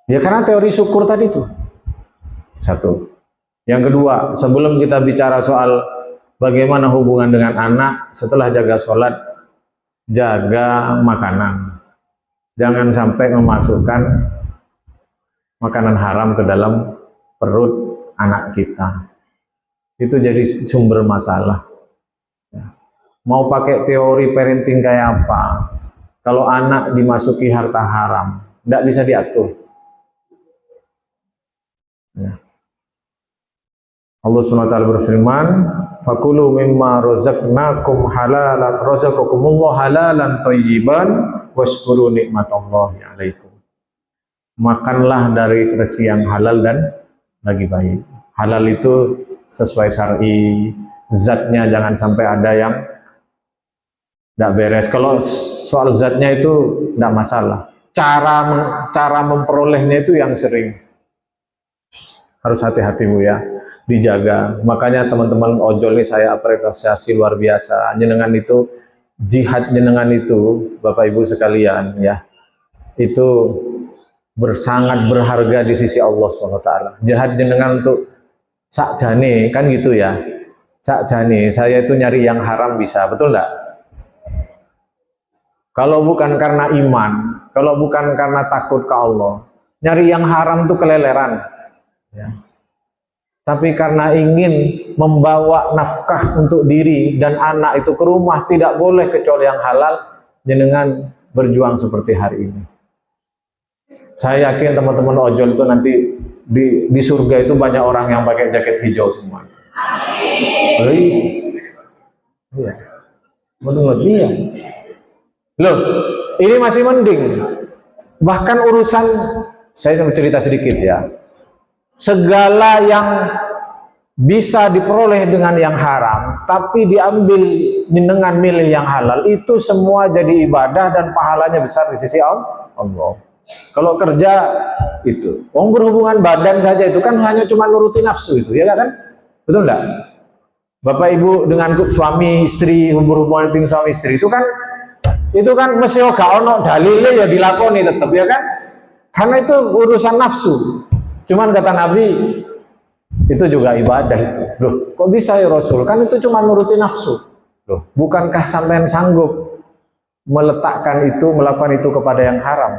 Ya karena teori syukur tadi itu. Satu. Yang kedua, sebelum kita bicara soal bagaimana hubungan dengan anak, setelah jaga sholat, jaga makanan. Jangan sampai memasukkan makanan haram ke dalam perut anak kita. Itu jadi sumber masalah. Mau pakai teori parenting kayak apa? Kalau anak dimasuki harta haram, tidak bisa diatur. Ya. Allah SWT berfirman, "Fakulu mimma razaqnakum halalan razaqakumullah halalan thayyiban washkuru nikmatallahi 'alaikum." Makanlah dari rezeki yang halal dan lagi baik. Halal itu sesuai syar'i, zatnya jangan sampai ada yang tidak beres. Kalau soal zatnya itu tidak masalah. Cara memperolehnya itu yang sering. Harus hati-hati Bu ya. Dijaga. Makanya teman-teman ojol ini saya apresiasi luar biasa. Jenengan itu, jihad jenengan itu, Bapak Ibu sekalian ya, itu sangat berharga di sisi Allah SWT. Jihad jenengan untuk sakjane kan gitu ya. Sakjane saya itu nyari yang haram bisa, betul enggak? Kalau bukan karena iman, kalau bukan karena takut ke Allah, nyari yang haram itu keleleran ya. Tapi karena ingin membawa nafkah untuk diri dan anak itu ke rumah, tidak boleh kecuali yang halal, jenengan berjuang seperti hari ini. Saya yakin teman-teman ojol itu nanti di surga itu banyak orang yang pakai jaket hijau semua. Iya. Betul, iya. Loh, ini masih mending. Bahkan urusan, saya mau cerita sedikit ya. Segala yang bisa diperoleh dengan yang haram, tapi diambil dengan milih yang halal, itu semua jadi ibadah dan pahalanya besar di sisi Allah. Kalau kerja itu, berhubungan badan saja itu kan hanya cuma nuruti nafsu itu, ya kan? Betul enggak? Bapak Ibu dengan suami istri, hubungan tim suami istri itu kan mesti gak ono dalile ya dilakoni tetap ya kan? Karena itu urusan nafsu. Cuman kata Nabi itu juga ibadah itu. Loh, kok bisa ya Rasul? Kan itu cuma nuruti nafsu. Loh, bukankah sampean sanggup melakukan itu kepada yang haram?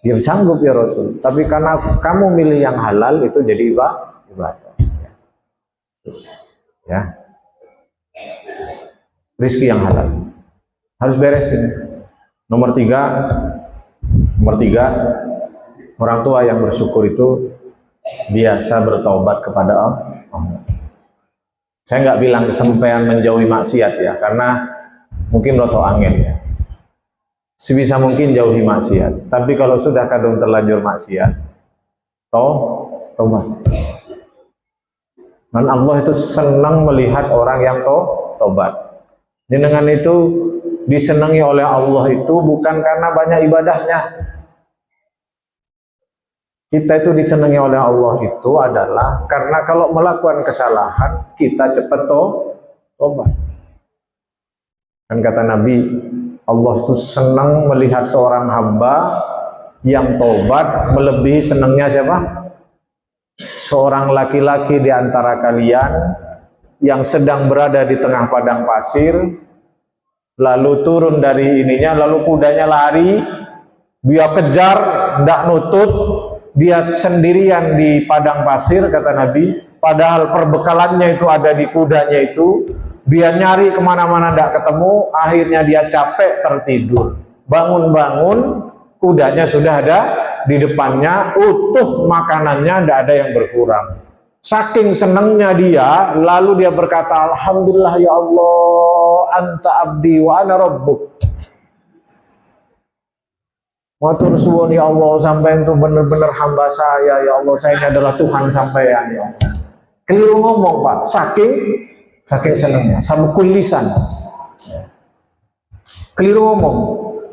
Ya sanggup ya Rasul. Tapi karena kamu milih yang halal itu jadi ibadah. Ya. Rizki yang halal harus beresin. Nomor tiga, orang tua yang bersyukur itu biasa bertobat kepada Allah. Saya nggak bilang kesempean menjauhi maksiat ya, karena mungkin roto angin ya. Sebisa mungkin jauhi maksiat. Tapi kalau sudah kadung terlanjur maksiat, tobat. Dan Allah itu senang melihat orang yang tobat. Dengan itu disenangi oleh Allah itu bukan karena banyak ibadahnya. Kita itu disenangi oleh Allah itu adalah karena kalau melakukan kesalahan kita cepat tobat. Dan kata Nabi, Allah itu senang melihat seorang hamba yang tobat melebihi senangnya siapa? Seorang laki-laki di antara kalian yang sedang berada di tengah padang pasir, lalu turun dari ininya, lalu kudanya lari, dia kejar, tidak nutut, dia sendirian di padang pasir, kata Nabi, padahal perbekalannya itu ada di kudanya itu, dia nyari kemana-mana tidak ketemu, akhirnya dia capek tertidur, bangun-bangun, kudanya sudah ada di depannya, utuh makanannya, tidak ada yang berkurang. Saking senangnya dia, lalu dia berkata, Alhamdulillah ya Allah, anta abdi wa ana rabbuk. Matur suwun ya Allah, sampai itu benar-benar hamba saya ya Allah, saya ini adalah Tuhan sampean ya Allah. Keliru ngomong Pak, saking senangnya, sabukul lisan. Keliru ngomong.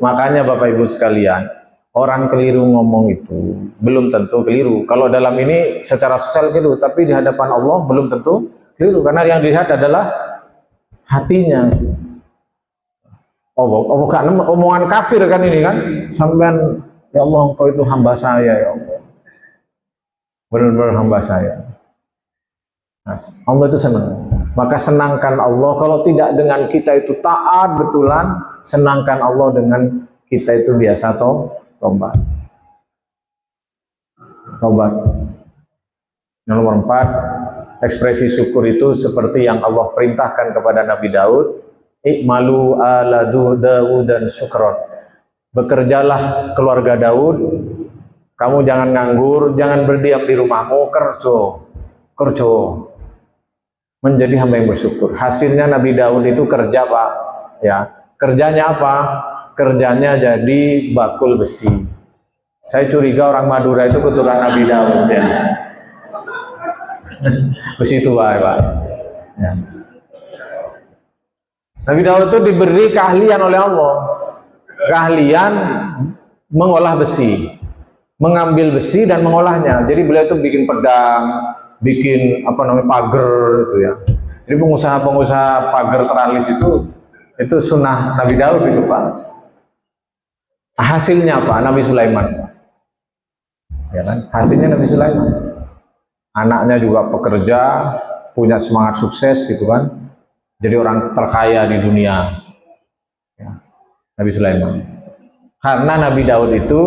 Makanya Bapak Ibu sekalian, orang keliru ngomong itu belum tentu keliru. Kalau dalam ini secara sosial keliru, tapi di hadapan Allah belum tentu keliru, karena yang dilihat adalah hatinya. Bukan omongan kafir kan ini kan, sampean ya Allah engkau itu hamba saya ya Allah, benar-benar hamba saya. Nah, Allah itu senang, maka senangkan Allah. Kalau tidak dengan kita itu taat betulan, senangkan Allah dengan kita itu biasa tobat. Yang nomor 4, ekspresi syukur itu seperti yang Allah perintahkan kepada Nabi Daud, ikmalu ala Daud dan syukron. Bekerjalah keluarga Daud, kamu jangan nganggur, jangan berdiam di rumahmu, kerjo. Menjadi hamba yang bersyukur. Hasilnya Nabi Daud itu kerja Pak, ya. Kerjanya apa? Kerjanya jadi bakul besi. Saya curiga orang Madura itu keturunan Nabi Daud ya. Besi itu Pak. Ya. Nabi Daud itu diberi keahlian oleh Allah. Keahlian mengolah besi, mengambil besi dan mengolahnya. Jadi beliau itu bikin pedang, bikin pagar itu ya. Jadi pengusaha pagar teralis itu sunnah Nabi Daud itu Pak. Hasilnya apa? Nabi Sulaiman. Ya kan? Hasilnya Nabi Sulaiman. Anaknya juga pekerja, punya semangat sukses gitu kan. Jadi orang terkaya di dunia. Ya. Nabi Sulaiman. Karena Nabi Daud itu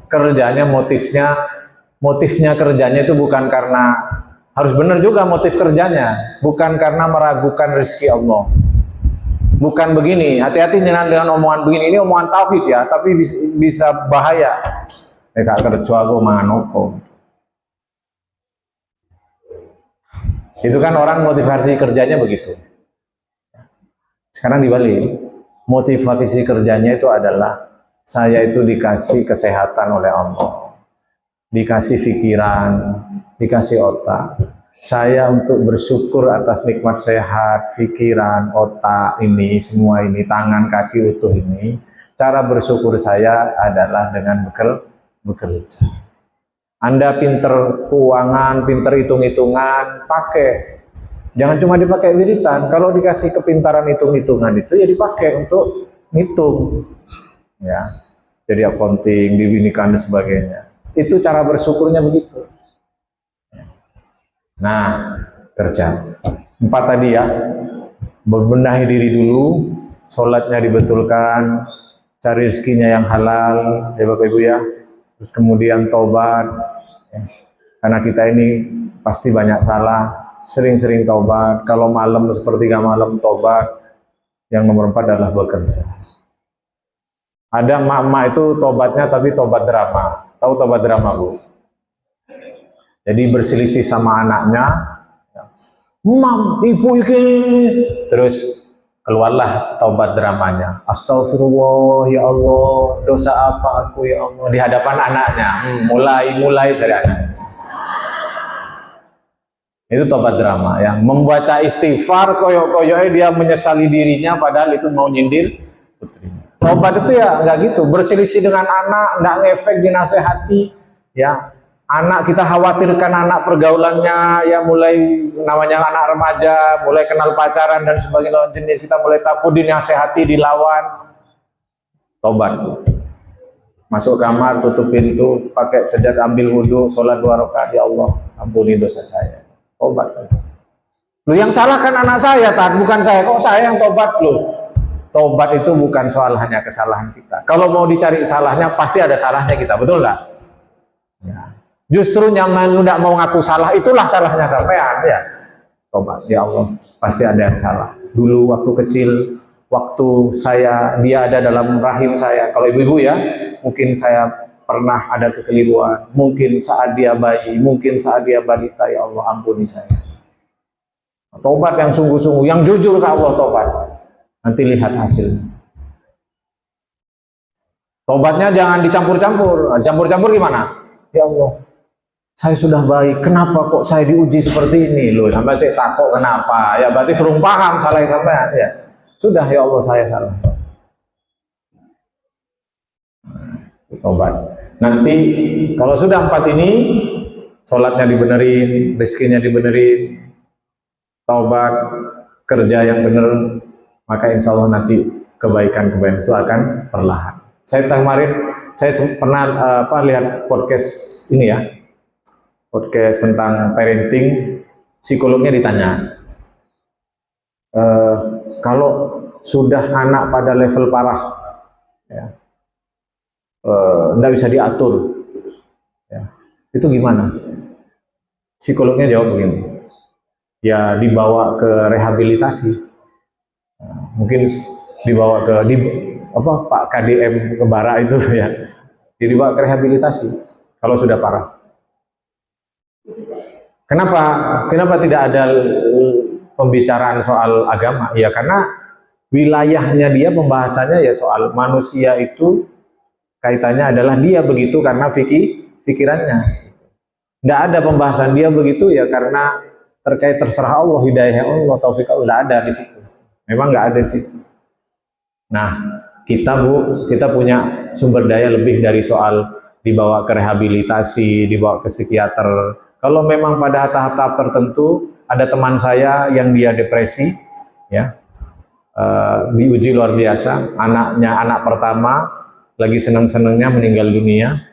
kerjanya motifnya kerjanya itu bukan karena, harus benar juga motif kerjanya, bukan karena meragukan rezeki Allah. Bukan begini, hati-hati dengan omongan begini, ini omongan tauhid ya, tapi bisa bahaya. Kak kerja aku mangan opo. Itu kan orang motivasi kerjanya begitu. Sekarang dibalik, motivasi kerjanya itu adalah saya itu dikasih kesehatan oleh Allah, dikasih pikiran, dikasih otak. Saya untuk bersyukur atas nikmat sehat, pikiran, otak ini, semua ini, tangan, kaki utuh ini. Cara bersyukur saya adalah dengan bekerja. Anda pinter keuangan, pinter hitung-hitungan, pakai. Jangan cuma dipakai wiritan. Kalau dikasih kepintaran hitung-hitungan itu ya dipakai untuk ngitung. Ya. Jadi accounting, dibinikan dan sebagainya. Itu cara bersyukurnya begitu. Nah, kerja. 4 tadi ya, berbenahi diri dulu, sholatnya dibetulkan, cari rezekinya yang halal, ya Bapak Ibu ya. Terus kemudian tobat, ya. Karena kita ini pasti banyak salah, sering-sering tobat. Kalau malam sepertiga malam tobat. Yang nomor 4 adalah bekerja. Ada emak-emak itu tobatnya tapi tobat drama. Tahu tobat drama Bu? Jadi berselisih sama anaknya, mam, ibu ini, terus keluarlah taubat dramanya. Astagfirullah ya Allah, dosa apa aku ya Allah, di hadapan anaknya. Mulai dari anak. Itu taubat drama yang membaca istighfar, koyok-koyoknya dia menyesali dirinya padahal itu mau nyindir putrinya. Taubat itu ya nggak gitu, berselisih dengan anak, nggak ngefek dinasehati, ya. Anak kita khawatirkan anak pergaulannya ya mulai namanya anak remaja, mulai kenal pacaran dan sebagainya lawan jenis, kita mulai takut, dinasehati, dilawan. Tobat. Masuk kamar, tutup pintu, pakai sajadah, ambil wudhu, sholat 2 rakaat, ya Allah, ampuni dosa saya. Tobat saja. Lu yang salah kan anak saya, tak, bukan saya. Kok saya yang tobat lu? Tobat itu bukan soal hanya kesalahan kita. Kalau mau dicari salahnya, pasti ada salahnya kita, betul nggak? Ya. Justru nyaman lu tidak mau ngaku salah, itulah salahnya sampean ya. Tobat, ya Allah, pasti ada yang salah. Dulu waktu kecil, waktu dia ada dalam rahim saya. Kalau ibu-ibu ya, mungkin saya pernah ada kekeliruan. Mungkin saat dia bayi, mungkin saat dia balita, ya Allah ampuni saya. Tobat yang sungguh-sungguh, yang jujur ke Allah tobat. Nanti lihat hasilnya. Tobatnya jangan dicampur-campur. Campur-campur gimana? Ya Allah, saya sudah baik, kenapa kok saya diuji seperti ini loh? Sampai saya takut kenapa? Ya berarti belum paham salah sampai ya. Sudah ya Allah, saya salah. Tobat. Nanti kalau sudah 4 ini, sholatnya dibenerin, rezekinya dibenerin, taubat, kerja yang benar, maka insya Allah nanti kebaikan-kebaikan itu akan perlahan. Saya pernah lihat podcast ini ya, podcast tentang parenting, psikolognya ditanya, kalau sudah anak pada level parah, ya, nggak bisa diatur, ya, itu gimana? Psikolognya jawab begini, ya dibawa ke rehabilitasi, mungkin dibawa ke Pak KDM Kebara itu ya, dibawa ke rehabilitasi kalau sudah parah. Kenapa tidak ada pembicaraan soal agama? Ya karena wilayahnya dia, pembahasannya ya soal manusia itu kaitannya adalah dia begitu karena pikirannya. Tidak ada pembahasan dia begitu ya karena terkait terserah Allah, hidayah Allah, taufik Allah, tidak ada di situ. Memang nggak ada di situ. Nah, kita punya sumber daya lebih dari soal dibawa ke rehabilitasi, dibawa ke psikiater. Kalau memang pada tahap-tahap tertentu, ada teman saya yang dia depresi, ya, diuji luar biasa, anak pertama lagi seneng-senengnya meninggal dunia,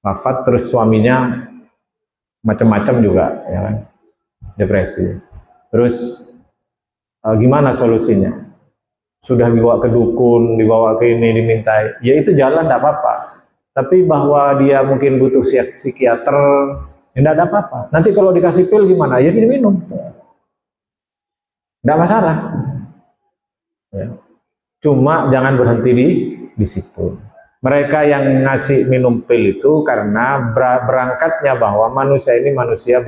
wafat, terus suaminya macam-macam juga, ya kan, depresi. Terus gimana solusinya? Sudah dibawa ke dukun, dibawa ke ini, dimintai, ya itu jalan, tidak apa-apa. Tapi bahwa dia mungkin butuh psikiater, ya tidak ada apa-apa. Nanti kalau dikasih pil gimana? Ya diminum, tidak masalah. Ya. Cuma jangan berhenti di situ. Mereka yang ngasih minum pil itu karena berangkatnya bahwa manusia ini manusia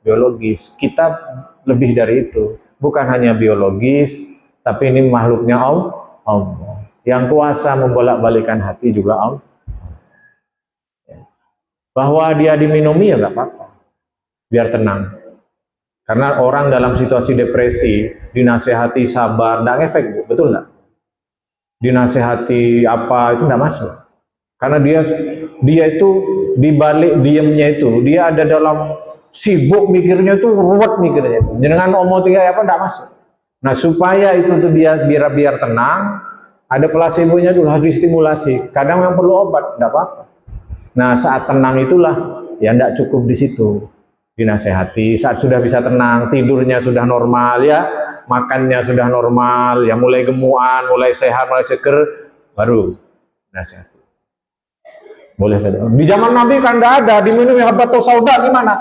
biologis. Kita lebih dari itu, bukan hanya biologis, tapi ini makhluknya Allah. Yang kuasa membolak-balikan hati juga Allah. Bahwa dia diminumi ya nggak apa-apa, biar tenang. Karena orang dalam situasi depresi dinasehati sabar, nggak efek, betul nggak? Dinasehati apa itu nggak masuk. Karena dia itu dibalik diamnya itu, dia ada dalam sibuk mikirnya itu, ruwet mikirnya itu. Dengan omong tiga apa nggak masuk. Nah supaya itu tuh biar tenang, ada placebo-nya dulu, harus distimulasi. Kadang yang perlu obat, nggak apa-apa. Nah saat tenang itulah ya tidak cukup di situ, dinasehati. Saat sudah bisa tenang, tidurnya sudah normal ya, makannya sudah normal, ya mulai gemukan, mulai sehat, mulai seger, baru nasihati. Boleh saja. Di zaman Nabi kan tidak ada, diminum habatus sauda gimana?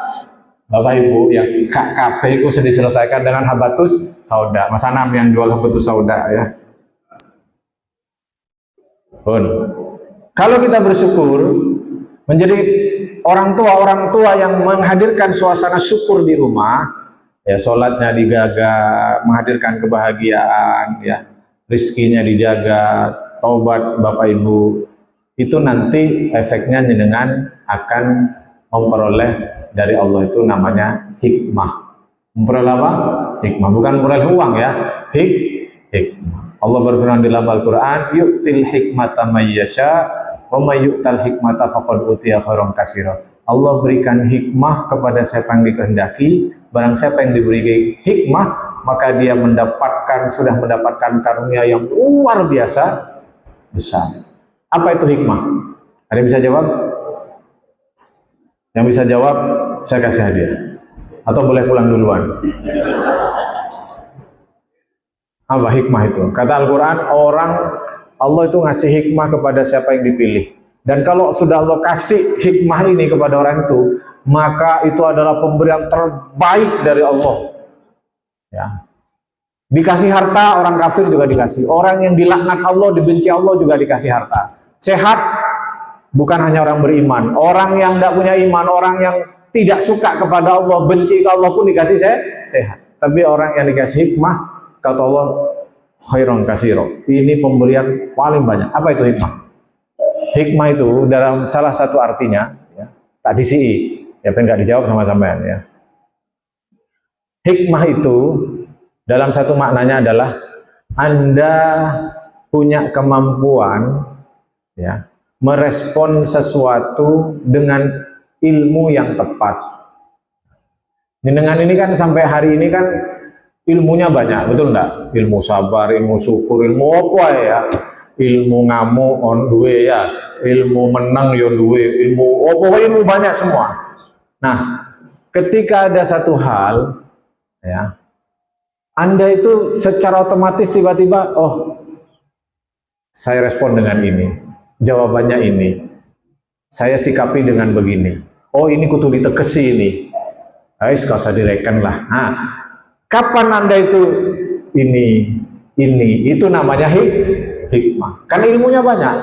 Bapak Ibu yang KKP itu sudah diselesaikan dengan habatus sauda. Mas Anam yang jual habatus sauda ya. Pun. Kalau kita bersyukur, menjadi orang tua yang menghadirkan suasana syukur di rumah, ya sholatnya dijaga, menghadirkan kebahagiaan, ya rizkinya dijaga, taubat Bapak Ibu, itu nanti efeknya dengan akan memperoleh dari Allah itu namanya hikmah. Memperoleh apa? Hikmah, bukan memperoleh uang ya, hikmah. Allah berfirman di dalam Al-Quran, yu'til hikmata mayyasha wa may yu'tal hikmata faqad utiya khairan katsira. Allah berikan hikmah kepada siapa yang dikehendaki. Barang siapa yang diberi hikmah, maka dia sudah mendapatkan karunia yang luar biasa besar. Apa itu hikmah? Ada yang bisa jawab? Yang bisa jawab, saya kasih hadiah. Atau boleh pulang duluan. Apa hikmah itu? Kata Al-Quran, Allah itu ngasih hikmah kepada siapa yang dipilih. Dan kalau sudah Allah kasih hikmah ini kepada orang itu, maka itu adalah pemberian terbaik dari Allah. Ya. Dikasih harta, orang kafir juga dikasih. Orang yang dilaknat Allah, dibenci Allah juga dikasih harta. Sehat, bukan hanya orang beriman. Orang yang tidak punya iman, orang yang tidak suka kepada Allah, benci ke Allah pun dikasih sehat. Tapi orang yang dikasih hikmah, kata Allah, khairon kasiro. Ini pemberian paling banyak. Apa itu hikmah? Hikmah itu dalam salah satu artinya, ya, tak disi, ya pengen nggak dijawab sama sampean ya. Hikmah itu dalam satu maknanya adalah Anda punya kemampuan ya merespon sesuatu dengan ilmu yang tepat. Dengan ini kan sampai hari ini kan ilmunya banyak, betul enggak? Ilmu sabar, ilmu syukur, ilmu apa ya? Ilmu ngamuk on duwe ya, ilmu menang yo duwe, ilmu apa ilmu banyak semua. Nah, ketika ada satu hal ya, Anda itu secara otomatis tiba-tiba, oh, saya respon dengan ini, jawabannya ini, saya sikapi dengan begini, oh ini kudu ditegesi ini, ayo gak usah direken lah. Nah, kapan Anda itu ini, itu namanya hikmah. Kan ilmunya banyak.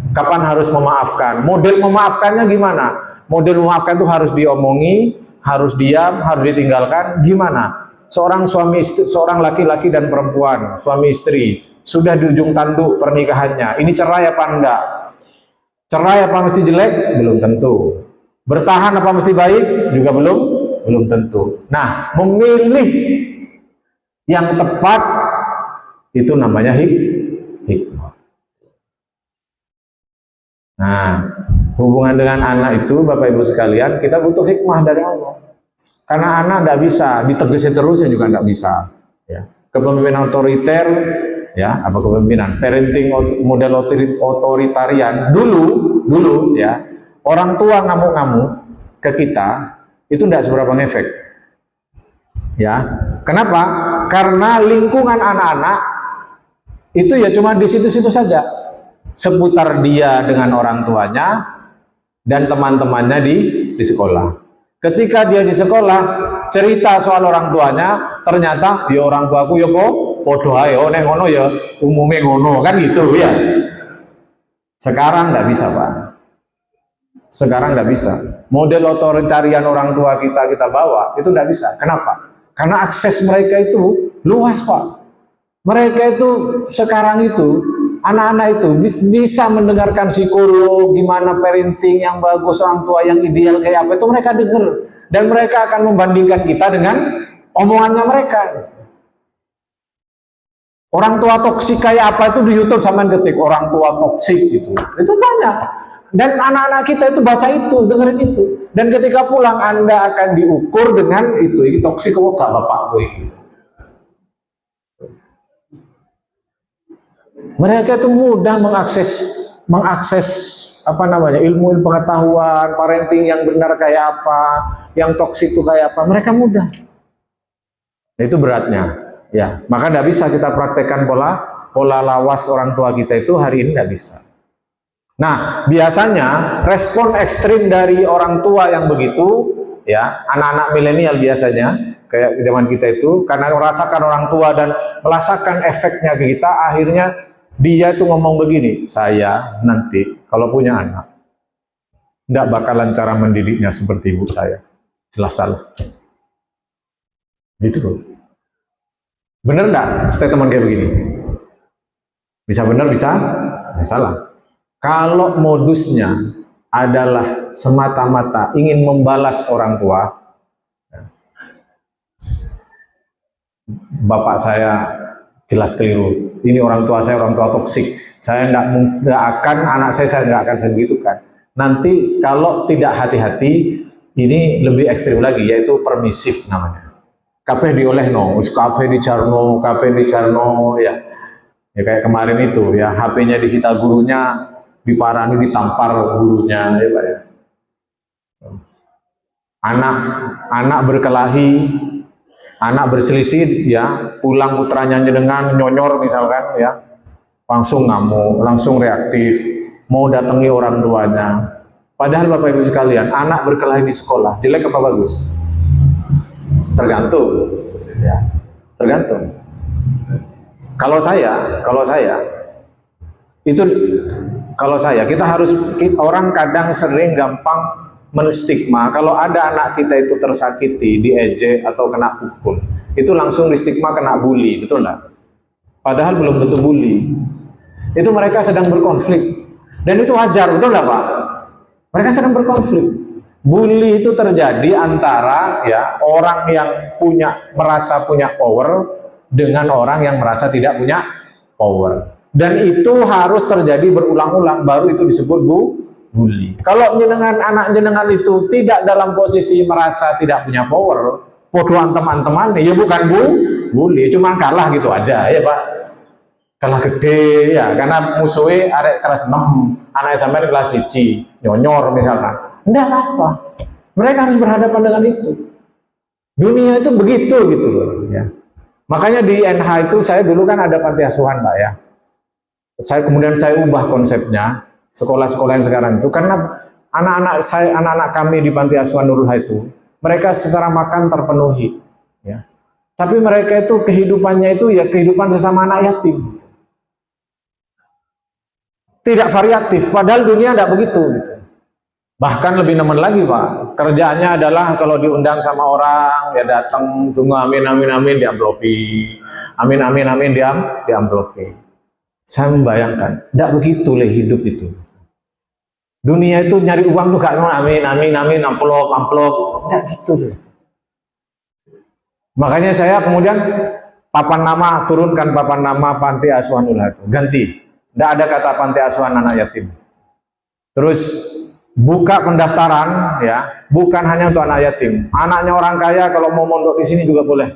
Kapan harus memaafkan? Model memaafkannya gimana? Model memaafkan itu harus diomongi, harus diam, harus ditinggalkan. Gimana? Seorang suami istri, seorang laki-laki dan perempuan, suami istri, sudah di ujung tanduk pernikahannya. Ini cerai apa enggak? Cerai apa mesti jelek? Belum tentu. Bertahan apa mesti baik? Juga belum tentu. Nah, memilih yang tepat itu namanya hikmah. Nah, hubungan dengan anak itu, Bapak Ibu sekalian, kita butuh hikmah dari Allah. Karena anak tidak bisa ditegesi terus, juga tidak bisa. Ya. Kepemimpinan otoriter, ya, apa kepemimpinan? Parenting model otoritarian dulu, ya, orang tua ngamuk-ngamuk ke kita itu tidak seberapa ngefek. Ya, kenapa? Karena lingkungan anak-anak itu ya cuma di situ-situ saja. Seputar dia dengan orang tuanya dan teman-temannya di sekolah. Ketika dia di sekolah cerita soal orang tuanya, ternyata ya orang tuaku ya kok podo ae, nek ngono ya umume ngono, kan gitu ya. Sekarang enggak bisa, Pak. Sekarang enggak bisa. Model otoritarian orang tua kita bawa itu enggak bisa. Kenapa? Karena akses mereka itu luas, Pak. Mereka itu sekarang itu anak-anak itu bisa mendengarkan psikolog, gimana parenting yang bagus, orang tua yang ideal kayak apa, itu mereka dengar. Dan mereka akan membandingkan kita dengan omongannya mereka. Orang tua toksik kayak apa itu di YouTube sama ketik orang tua toksik gitu. Itu banyak. Dan anak-anak kita itu baca itu, dengerin itu. Dan ketika pulang Anda akan diukur dengan itu. Ini toksik kok gak bapak gue. Mereka itu mudah mengakses apa namanya ilmu pengetahuan, parenting yang benar kayak apa, yang toksik itu kayak apa, mereka mudah. Nah, itu beratnya, ya. Maka tidak bisa kita praktekkan pola lawas orang tua kita itu hari ini tidak bisa. Nah, biasanya respon ekstrim dari orang tua yang begitu, ya, anak-anak milenial biasanya kayak zaman kita itu, karena merasakan orang tua dan merasakan efeknya ke kita, akhirnya dia itu ngomong begini, saya nanti kalau punya anak tidak bakalan cara mendidiknya seperti ibu saya. Jelas salah. Gitu loh. Bener enggak statement kayak begini? Bisa benar, bisa salah. Kalau modusnya adalah semata-mata ingin membalas orang tua, bapak saya jelas keliru. Ini orang tua saya orang tua toksik. Saya tidak akan, anak saya tidak akan sebegitukan. Nanti kalau tidak hati-hati, ini lebih ekstrim lagi, yaitu permisif namanya. Kabeh diolehno, kabeh dijarno, ya. Ya kayak kemarin itu, ya HP-nya disita gurunya, diparani, ditampar gurunya, ya Pak ya. Anak berkelahi, anak berselisih, ya pulang putranya dengan nyonyor misalkan, ya langsung ngamuk, langsung reaktif, mau datangi orang tuanya. Padahal Bapak Ibu sekalian, anak berkelahi di sekolah, jelek apa bagus? Tergantung, ya tergantung. Kalau saya, kita harus, orang kadang sering gampang menstigma kalau ada anak kita itu tersakiti, diejek atau kena pukul, itu langsung distigma kena bully, betul nggak? Padahal belum tentu bully. Itu mereka sedang berkonflik. Dan itu wajar, betul nggak Pak? Mereka sedang berkonflik. Bully itu terjadi antara ya orang yang merasa punya power dengan orang yang merasa tidak punya power. Dan itu harus terjadi berulang-ulang, baru itu disebut bully. Kalau jenengan anak jenengan itu tidak dalam posisi merasa tidak punya power, podoan teman-teman, ya bukan bully, cuma kalah gitu aja ya Pak. Kalah gede ya, karena musuhnya arek kelas 6, anak sampai kelas 1, nyonyor misalkan. Enggak apa-apa. Mereka harus berhadapan dengan itu. Dunia itu begitu gitu loh ya. Makanya di NH itu saya dulu kan ada panti asuhan Pak ya. Kemudian saya ubah konsepnya sekolah-sekolah yang sekarang itu karena anak-anak kami di panti asuhan Nurul itu mereka secara makan terpenuhi ya. Tapi mereka itu kehidupannya itu ya kehidupan sesama anak yatim. Tidak variatif, padahal dunia tidak begitu gitu. Bahkan lebih nemen lagi Pak, kerjaannya adalah kalau diundang sama orang ya datang, tunggu amin amin amin diamplopi, amin amin amin diamplopi. Saya membayangkan, tidak begitu lah hidup itu. Dunia itu nyari uang tuh gak amin amin amin amplop, tidak gitu loh. Makanya saya kemudian turunkan papan nama panti asuhan itu, ganti. Tidak ada kata panti asuhan anak yatim. Terus buka pendaftaran ya, bukan hanya untuk anak yatim. Anaknya orang kaya kalau mau mondok di sini juga boleh.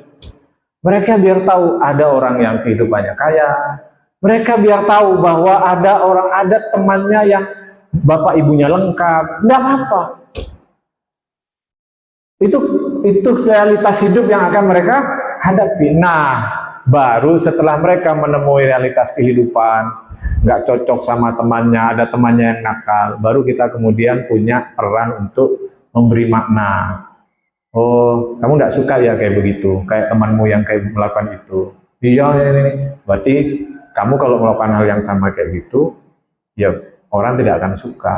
Mereka biar tahu ada orang yang kehidupannya kaya. Mereka biar tahu bahwa ada temannya yang bapak ibunya lengkap. Tidak apa-apa. Itu realitas hidup yang akan mereka hadapi. Nah, baru setelah mereka menemui realitas kehidupan, nggak cocok sama temannya, ada temannya yang nakal, baru kita kemudian punya peran untuk memberi makna. Oh, kamu nggak suka ya kayak begitu, kayak temanmu yang kayak melakukan itu. Iya, ini. Berarti kamu kalau melakukan hal yang sama kayak gitu, ya orang tidak akan suka.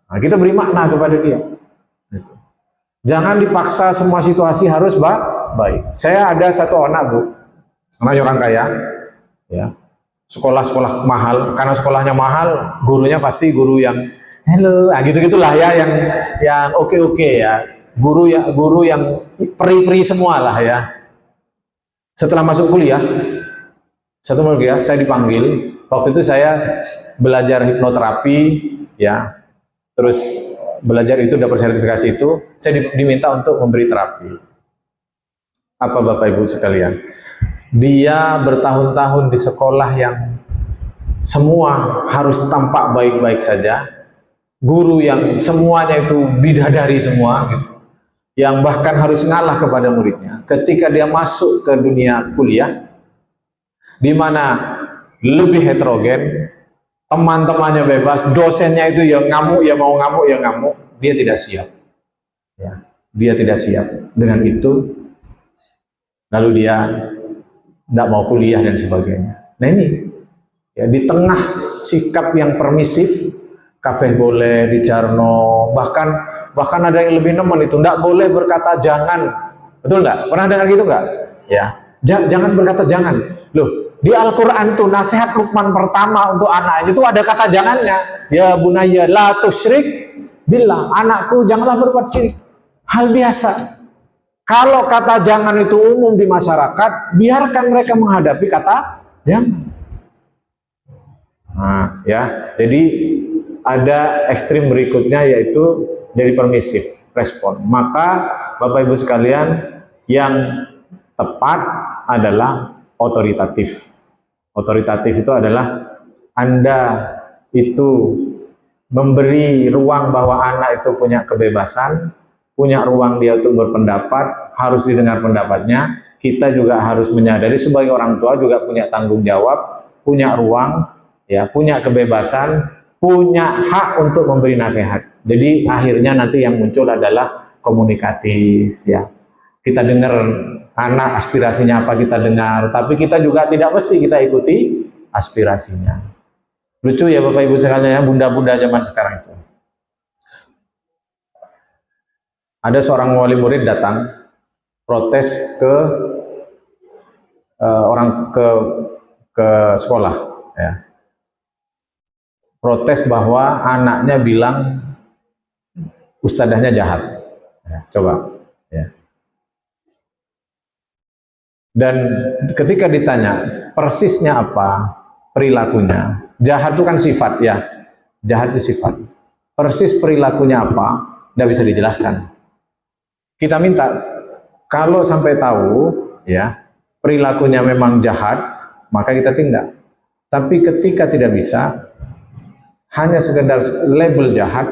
Nah, kita beri makna kepada dia. Gitu. Jangan dipaksa semua situasi harus baik. Saya ada satu anak Bu, anak orang kaya, ya. Sekolah-sekolah mahal, karena sekolahnya mahal, gurunya pasti guru yang hello, gitu-gitulah ya, yang oke ya, guru yang peri-peri semua lah ya. Setelah masuk kuliah, saya dipanggil. Waktu itu saya belajar hipnoterapi, ya, terus belajar itu dapat sertifikasi itu, saya diminta untuk memberi terapi. Apa Bapak Ibu sekalian? Dia bertahun-tahun di sekolah yang semua harus tampak baik-baik saja, guru yang semuanya itu bidadari semua gitu, yang bahkan harus ngalah kepada muridnya. Ketika dia masuk ke dunia kuliah, di mana lebih heterogen, teman-temannya bebas, dosennya itu ya ngamuk, ya mau ngamuk, ya ngamuk, dia tidak siap. Ya, dia tidak siap dengan itu, lalu dia tidak mau kuliah dan sebagainya. Nah ini, ya di tengah sikap yang permisif, kabeh boleh dijarno, bahkan ada yang lebih nemen itu, tidak boleh berkata jangan, betul nggak? Pernah dengar gitu nggak? Ya, jangan berkata jangan. Loh, di Al-Quran tuh nasihat Luqman pertama untuk anaknya itu ada kata jangannya. Ya bunayya la tusyrik billah, anakku janganlah berbuat syirik. Hal biasa. Kalau kata jangan itu umum di masyarakat, biarkan mereka menghadapi kata jangan. Nah, ya, jadi ada ekstrim berikutnya yaitu dari permisif respon. Maka Bapak Ibu sekalian, yang tepat adalah otoritatif. Otoritatif itu adalah Anda itu memberi ruang bahwa anak itu punya kebebasan, punya ruang dia untuk berpendapat, harus didengar pendapatnya. Kita juga harus menyadari sebagai orang tua juga punya tanggung jawab, punya ruang, ya, punya kebebasan, punya hak untuk memberi nasihat. Jadi akhirnya nanti yang muncul adalah komunikatif, ya. Kita dengar anak aspirasinya apa kita dengar, tapi kita juga tidak mesti kita ikuti aspirasinya. Lucu ya Bapak Ibu sekalian, bunda-bunda zaman sekarang itu. Ada seorang wali murid datang protes ke orang ke sekolah, ya. Protes bahwa anaknya bilang ustadzahnya jahat. Ya, coba, ya. Dan ketika ditanya persisnya apa perilakunya, jahat itu kan sifat, ya, jahat itu sifat. Persis perilakunya apa, tidak bisa dijelaskan. Kita minta kalau sampai tahu, ya, perilakunya memang jahat, maka kita tindak. Tapi ketika tidak bisa, hanya sekedar label jahat,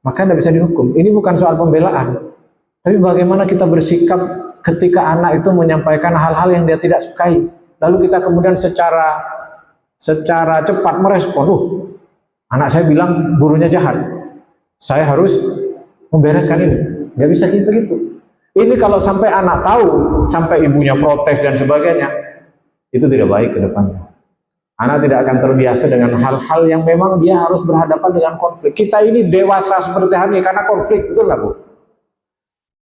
maka tidak bisa dihukum. Ini bukan soal pembelaan, tapi bagaimana kita bersikap ketika anak itu menyampaikan hal-hal yang dia tidak sukai, lalu kita kemudian secara cepat merespon, anak saya bilang gurunya jahat, saya harus membereskan ini. Nggak bisa gitu. Ini kalau sampai anak tahu, sampai ibunya protes dan sebagainya, itu tidak baik ke depannya. Anak tidak akan terbiasa dengan hal-hal yang memang dia harus berhadapan dengan konflik. Kita ini dewasa seperti hari ini karena konflik, betul nggak, Bu?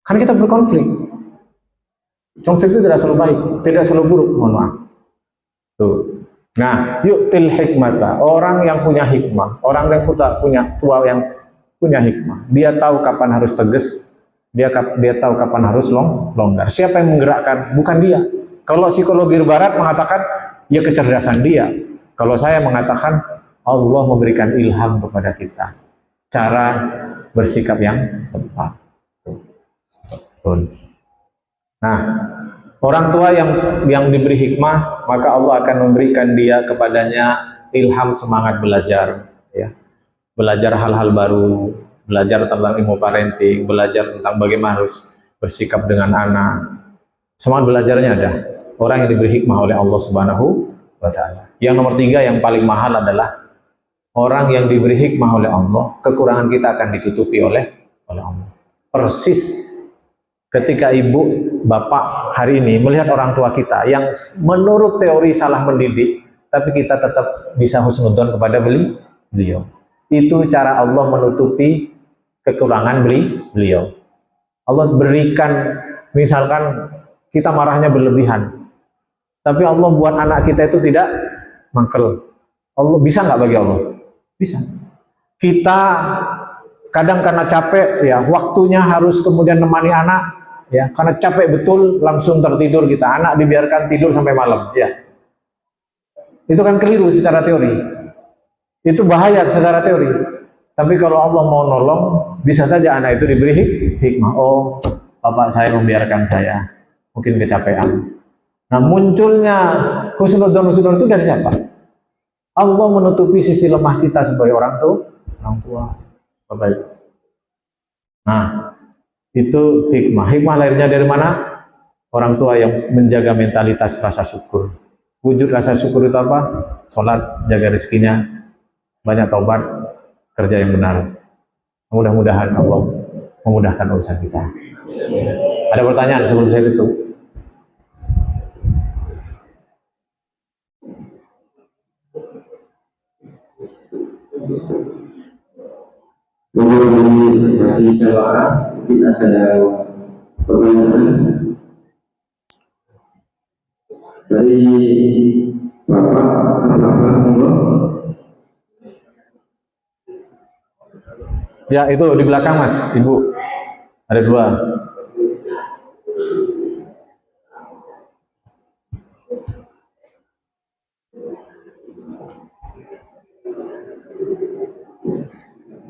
Karena kita berkonflik. Konflik itu tidak selalu baik, tidak selalu buruk, mohon maaf. Tuh. Nah, yu'til hikmata, orang yang punya hikmah, orang yang punya tua yang punya hikmah, dia tahu kapan harus tegas, dia tahu kapan harus longgar. Siapa yang menggerakkan? Bukan dia. Kalau psikologi barat mengatakan ya kecerdasan dia. Kalau saya mengatakan Allah memberikan ilham kepada kita cara bersikap yang tepat. Nah, orang tua yang diberi hikmah, maka Allah akan memberikan dia kepadanya ilham semangat belajar, ya. Belajar hal-hal baru, belajar tentang ilmu parenting, belajar tentang bagaimana harus bersikap dengan anak. Semangat belajarnya ada. Orang yang diberi hikmah oleh Allah Subhanahu wa Ta'ala. Yang nomor 3 yang paling mahal adalah orang yang diberi hikmah oleh Allah, kekurangan kita akan ditutupi oleh Allah. Persis ketika ibu, bapak hari ini melihat orang tua kita yang menurut teori salah mendidik, tapi kita tetap bisa husnudzon kepada beliau. Itu cara Allah menutupi kekurangan beliau. Allah berikan, misalkan kita marahnya berlebihan, tapi Allah buat anak kita itu tidak mangkel. Allah bisa nggak bagi Allah? Bisa. Kita kadang karena capek, ya, waktunya harus kemudian nemani anak, ya, karena capek betul langsung tertidur kita. Anak dibiarkan tidur sampai malam, ya. Itu kan keliru secara teori. Itu bahaya secara teori. Tapi kalau Allah mau nolong, bisa saja anak itu diberi hikmah. Oh, bapak saya membiarkan saya, mungkin kecapean. Nah, munculnya husnudzon itu dari siapa? Allah menutupi sisi lemah kita sebagai orang tua. Bapak Ibu. Nah, itu hikmah. Hikmah lahirnya dari mana? Orang tua yang menjaga mentalitas rasa syukur. Wujud rasa syukur itu apa? Sholat, jaga rezekinya, banyak taubat, kerja yang benar. Mudah-mudahan Allah memudahkan urusan kita. Ada pertanyaan sebelum saya tutup? Bagi jawab tidak ada pertanyaan dari Bapak monggo. Ya, itu di belakang Mas, Ibu. Ada 2.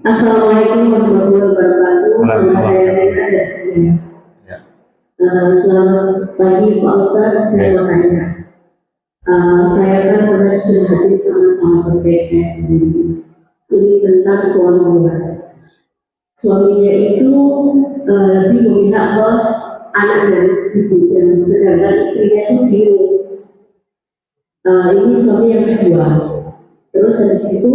Assalamualaikum warahmatullahi wabarakatuh. Nama saya Rina dari Selamat pagi Pak Ustadz. Saya mau tanya. Saya kan pernah curhatin sama sahabat baik saya sendiri. Ini tentang suaminya. Suaminya itu lebih memihak ke anak dan ibu, dan sedangkan istrinya itu bingung. Ini suami yang kedua. Terus dari situ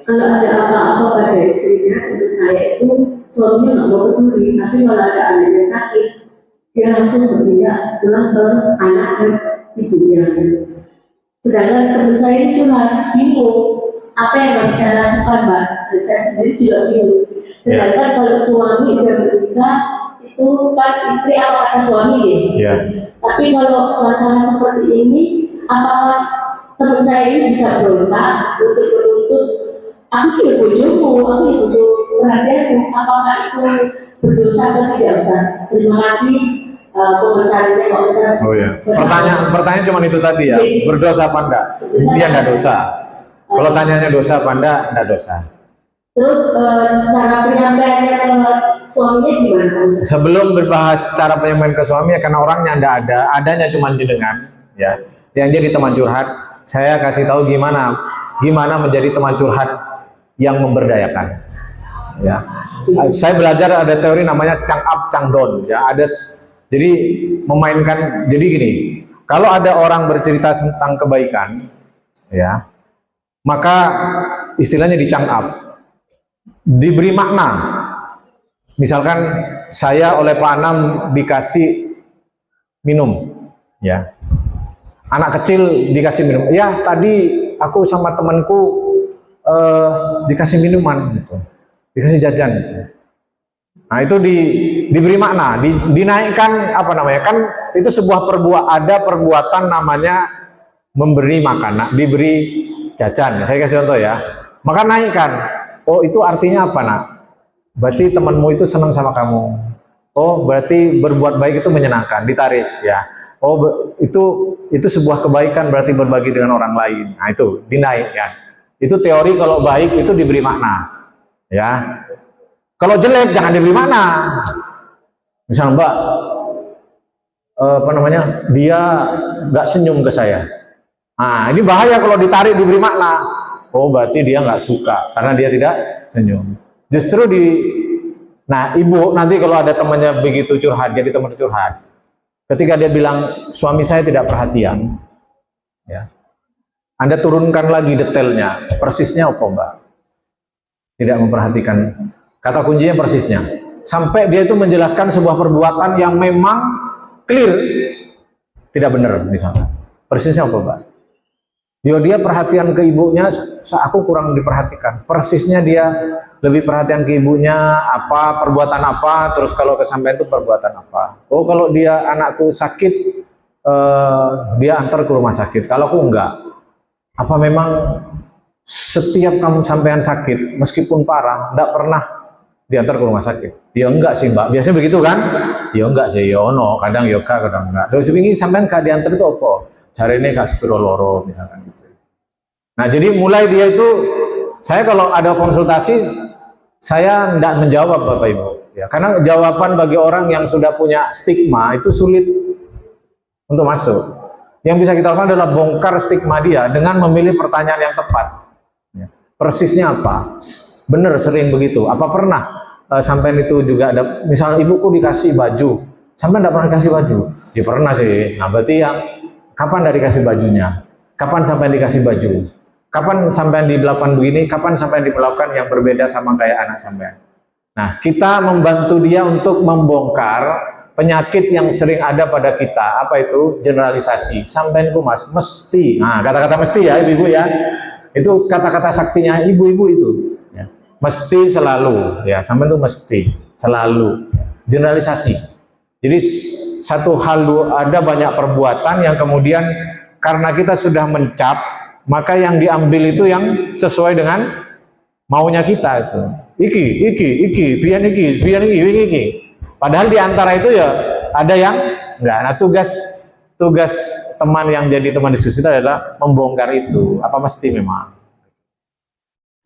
kalau ada apa-apa pada istrinya, untuk saya itu suaminya nggak mau peduli, tapi kalau ada anaknya sakit, dia langsung berpindah pulang ke anak dan ibunya. Sedangkan teman saya itu bingung apa yang harus saya lakukan, Mbak. Dan saya sendiri juga bingung. Sedangkan kalau suami udah menikah itu kan istri apa kata suami deh. Ya. Tapi kalau masalah seperti ini, apakah teman saya ini bisa berontak untuk menuntut aku hidup bojomu, aku hidup perhatianmu, apakah itu berdosa atau tidak Ustaz? Terima kasih pembahasannya Pak Ustaz. Oh ya. Pertanyaan cuma itu tadi ya. Berdosa apa enggak? Dia enggak dosa. Kalau tanyanya dosa apa enggak dosa. Terus cara penyampaiannya ke suaminya gimana Ustaz? Sebelum berbahas cara penyampaian ke suami, karena orangnya enggak ada, adanya cuma jenengan, ya. Yang jadi teman curhat, saya kasih tahu gimana menjadi teman curhat yang memberdayakan. Ya. Saya belajar ada teori namanya chang up chang down, ya. Jadi memainkan, jadi gini, kalau ada orang bercerita tentang kebaikan, ya, maka istilahnya di chang up, diberi makna. Misalkan saya oleh Pak Anam dikasih minum, ya. Anak kecil dikasih minum. Ya, tadi aku sama temanku dikasih minuman gitu. Dikasih jajan gitu. Nah, itu diberi makna, dinaikkan apa namanya? Kan itu sebuah perbuatan namanya memberi makan, diberi jajan. Saya kasih contoh ya. Maka naikkan. Oh, itu artinya apa, Nak? Berarti temanmu itu senang sama kamu. Oh, berarti berbuat baik itu menyenangkan, ditarik ya. Oh, itu sebuah kebaikan, berarti berbagi dengan orang lain. Nah, itu dinaikkan. Itu teori kalau baik itu diberi makna. Ya. Kalau jelek jangan diberi makna. Misal Mbak dia nggak senyum ke saya. Nah, ini bahaya kalau ditarik diberi makna. Oh, berarti dia nggak suka karena dia tidak senyum. Justru nah, ibu nanti kalau ada temannya begitu curhat, jadi teman curhat. Ketika dia bilang suami saya tidak perhatian, ya, Anda turunkan lagi detailnya, persisnya apa Mbak? Tidak memperhatikan. Kata kuncinya persisnya. Sampai dia itu menjelaskan sebuah perbuatan yang memang clear tidak benar misalnya. Persisnya apa Mbak? Yo, dia perhatian ke ibunya, aku kurang diperhatikan. Persisnya dia lebih perhatian ke ibunya, apa perbuatan apa, terus kalau kesampaian itu perbuatan apa. Oh, kalau dia anakku sakit, dia antar ke rumah sakit. Kalau aku enggak, apa memang setiap kamu sampean sakit, meskipun parah, enggak pernah diantar ke rumah sakit? Ya enggak sih Mbak, biasanya begitu kan? Ya enggak sih, ya no, kadang yoga, kadang enggak. Terus ini sampean gak diantar itu apa? Cari ini kak spiro loro misalkan gitu. Nah, jadi mulai dia itu, saya kalau ada konsultasi, saya tidak menjawab Bapak Ibu, ya, karena jawaban bagi orang yang sudah punya stigma itu sulit untuk masuk. Yang bisa kita lakukan adalah bongkar stigma dia dengan memilih pertanyaan yang tepat. Ya. Persisnya apa? Benar sering begitu. Apa pernah sampai itu juga ada? Misalnya ibuku dikasih baju, sampai tidak pernah dikasih baju? Ya pernah sih. Nah, berarti yang kapan dari kasih bajunya? Kapan sampai dikasih baju? Kapan sampai dilakukan begini, kapan sampai dilakukan yang berbeda sama kayak anak sampean. Nah, kita membantu dia untuk membongkar penyakit yang sering ada pada kita. Apa itu? Generalisasi. Sampeanku Mas, mesti. Nah, kata-kata mesti ya ibu-ibu ya. Itu kata-kata saktinya ibu-ibu itu. Ya. Mesti selalu. Ya, sampean itu mesti selalu. Generalisasi. Jadi satu hal ada banyak perbuatan yang kemudian karena kita sudah mencap, maka yang diambil itu yang sesuai dengan maunya kita itu. Iki, biar iki. Padahal di antara itu ya ada yang enggak. Nah, tugas teman yang jadi teman diskusi itu adalah membongkar itu. Apa mesti memang?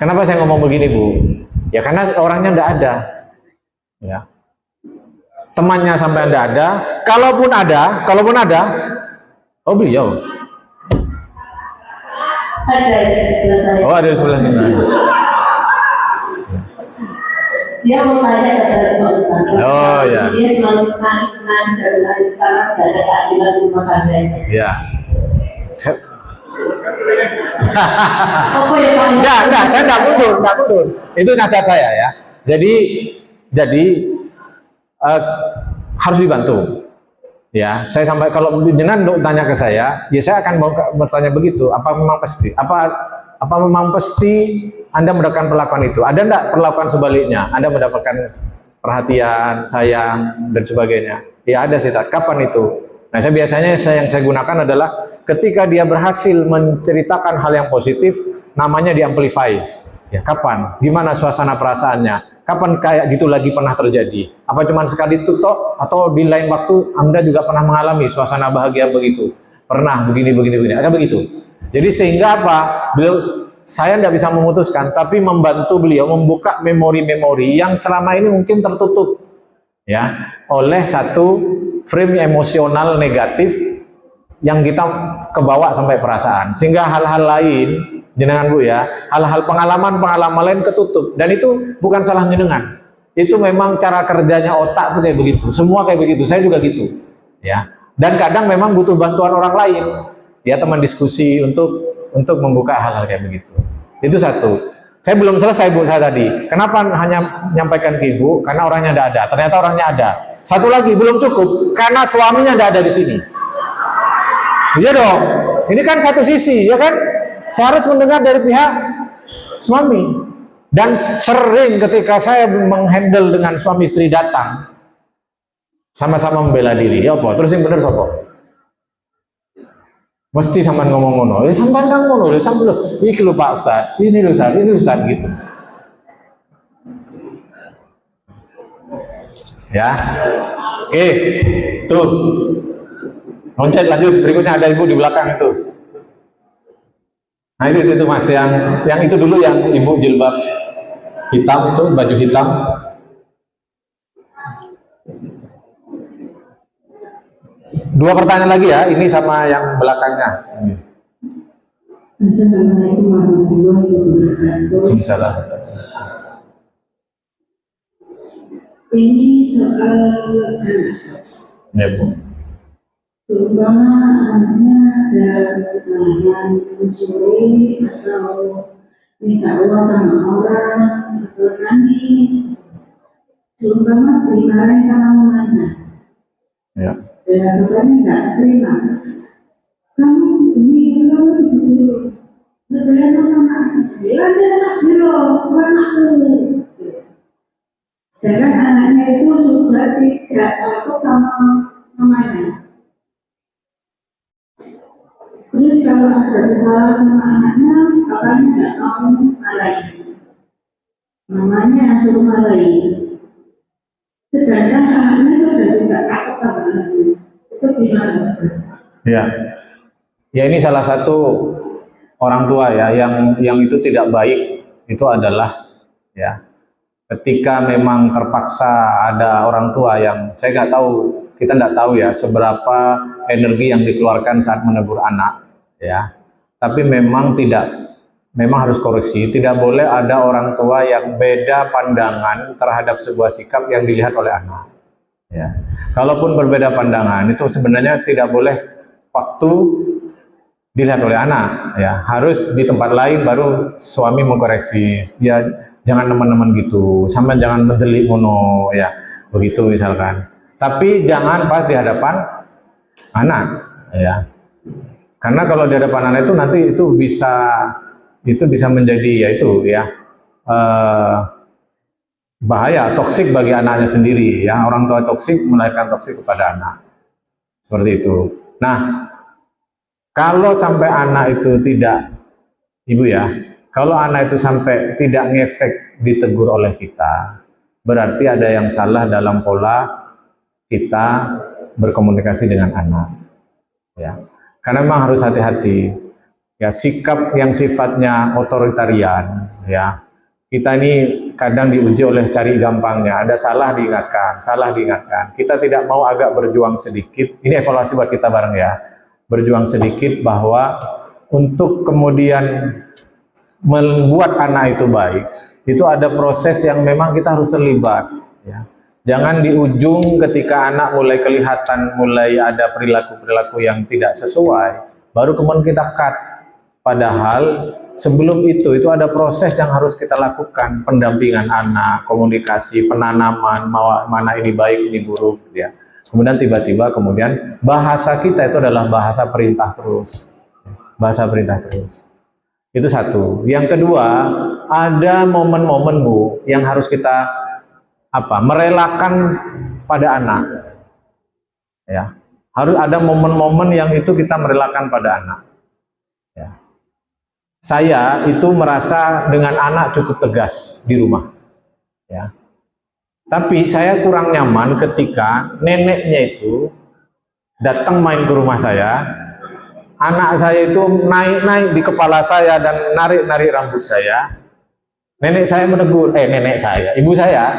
Kenapa saya ngomong begini, Bu? Ya karena orangnya enggak ada. Ya. Temannya sampai enggak ada. Kalaupun ada, oh beliau. Ada di sebelah saya. Oh, ada di sebelah sana. Dia mau tanya kepada Pak Ustaz. Oh ya. Dia selalu nangis sekarang tidak ada keadilan di rumah tangganya. Ya. Apa ya Pak? Enggak, saya enggak mundur. Itu nasihat saya ya. Jadi harus dibantu. Ya, saya sampai kalau jenengan tanya ke saya, ya saya akan bertanya begitu. Apa memang pasti? Apa memang pasti Anda mendapatkan perlakuan itu. Ada enggak perlakuan sebaliknya? Anda mendapatkan perhatian, sayang, dan sebagainya. Ya ada sih, kapan itu? Nah, yang saya gunakan adalah ketika dia berhasil menceritakan hal yang positif, namanya di-amplify. Ya, kapan? Gimana suasana perasaannya? Kapan kayak gitu lagi pernah terjadi? Apa cuma sekali itu toh? Atau di lain waktu Anda juga pernah mengalami suasana bahagia begitu? Pernah begini, agak begitu. Jadi sehingga apa? Saya tidak bisa memutuskan, tapi membantu beliau membuka memori-memori yang selama ini mungkin tertutup ya oleh satu frame emosional negatif yang kita kebawa sampai perasaan, sehingga hal-hal lain jenengan Bu ya, hal-hal pengalaman lain ketutup, dan itu bukan salah jenengan, itu memang cara kerjanya otak tuh kayak begitu, semua kayak begitu, saya juga gitu ya, dan kadang memang butuh bantuan orang lain ya, teman diskusi untuk membuka hal-hal kayak begitu. Itu satu. Saya belum selesai Bu, saya tadi. Kenapa hanya menyampaikan ke Ibu? Karena orangnya tidak ada. Ternyata orangnya ada. Satu lagi belum cukup, karena suaminya tidak ada di sini. Iya dong. Ini kan satu sisi, ya kan? Saya harus mendengar dari pihak suami. Dan sering ketika saya menghandle dengan suami istri datang, sama-sama membela diri. Ya apa? Terus yang benar sopo? Mesti sampean ngomong ngono, ya sampean kan ngono, ya sampean iki lho Pak Ustaz, ini Ustaz gitu. Ya. Oke, tuh. Loncat lanjut, berikutnya ada Ibu di belakang itu. Nah itu Mas, yang itu dulu, yang Ibu jilbab hitam itu, baju hitam. Dua pertanyaan lagi ya, ini sama yang belakangnya. Assalamualaikum warahmatullahi wabarakatuh. Salah. Ini soal Ya Bu. seumpama anaknya ada kesalahan mencuri atau minta uang sama orang atau nangis, seumpama dimarahin sama mamanya. Ya. Dan bapaknya nggak terima. Kamu ini belum lebaran anak, bilang anak belum anakku. Sedangkan anaknya itu sudah tidak takut sama mamanya. Terus kalau ada kesalahan sama anaknya, bapaknya nggak mau marahin. Mamanya yang suruh marahin. Sedangkan anaknya sudah tidak takut sama anaknya. Itu gimana Ustaz? Ya. Ya ini salah satu orang tua ya yang itu tidak baik, itu adalah ya ketika memang terpaksa ada orang tua yang saya nggak tahu, kita nggak tahu ya seberapa energi yang dikeluarkan saat menegur anak ya, tapi memang harus koreksi, tidak boleh ada orang tua yang beda pandangan terhadap sebuah sikap yang dilihat oleh anak ya. Kalaupun berbeda pandangan itu sebenarnya tidak boleh waktu dilihat oleh anak ya, harus di tempat lain baru suami mengkoreksi ya, jangan teman-teman gitu, sama jangan mendelik mono ya, begitu misalkan, tapi jangan pas di hadapan anak ya, karena kalau di hadapan anak itu nanti itu bisa menjadi ya itu ya bahaya, toksik bagi anaknya sendiri ya, orang tua toksik melahirkan toksik kepada anak, seperti itu. Nah, kalau sampai anak itu tidak, Ibu ya, kalau anak itu sampai tidak ngefek ditegur oleh kita, berarti ada yang salah dalam pola kita berkomunikasi dengan anak. Ya, karena memang harus hati-hati. Ya, sikap yang sifatnya otoritarian, ya, kita ini kadang diuji oleh cari gampangnya. Ada salah diingatkan. Kita tidak mau agak berjuang sedikit. Ini evaluasi buat kita bareng ya. Berjuang sedikit bahwa untuk kemudian membuat anak itu baik, itu ada proses yang memang kita harus terlibat ya. Jangan di ujung ketika anak mulai kelihatan, mulai ada perilaku-perilaku yang tidak sesuai, baru kemudian kita cut. Padahal sebelum itu ada proses yang harus kita lakukan, pendampingan anak, komunikasi, penanaman, mana ini baik, ini buruk ya. Kemudian tiba-tiba bahasa kita itu adalah bahasa perintah terus. Bahasa perintah terus. Itu satu. Yang kedua, ada momen-momen Bu yang harus kita merelakan pada anak. Ya. Harus ada momen-momen yang itu kita merelakan pada anak. Ya. Saya itu merasa dengan anak cukup tegas di rumah. Ya. Tapi saya kurang nyaman ketika neneknya itu datang main ke rumah saya. Anak saya itu naik-naik di kepala saya dan narik-narik rambut saya. Nenek saya menegur, ibu saya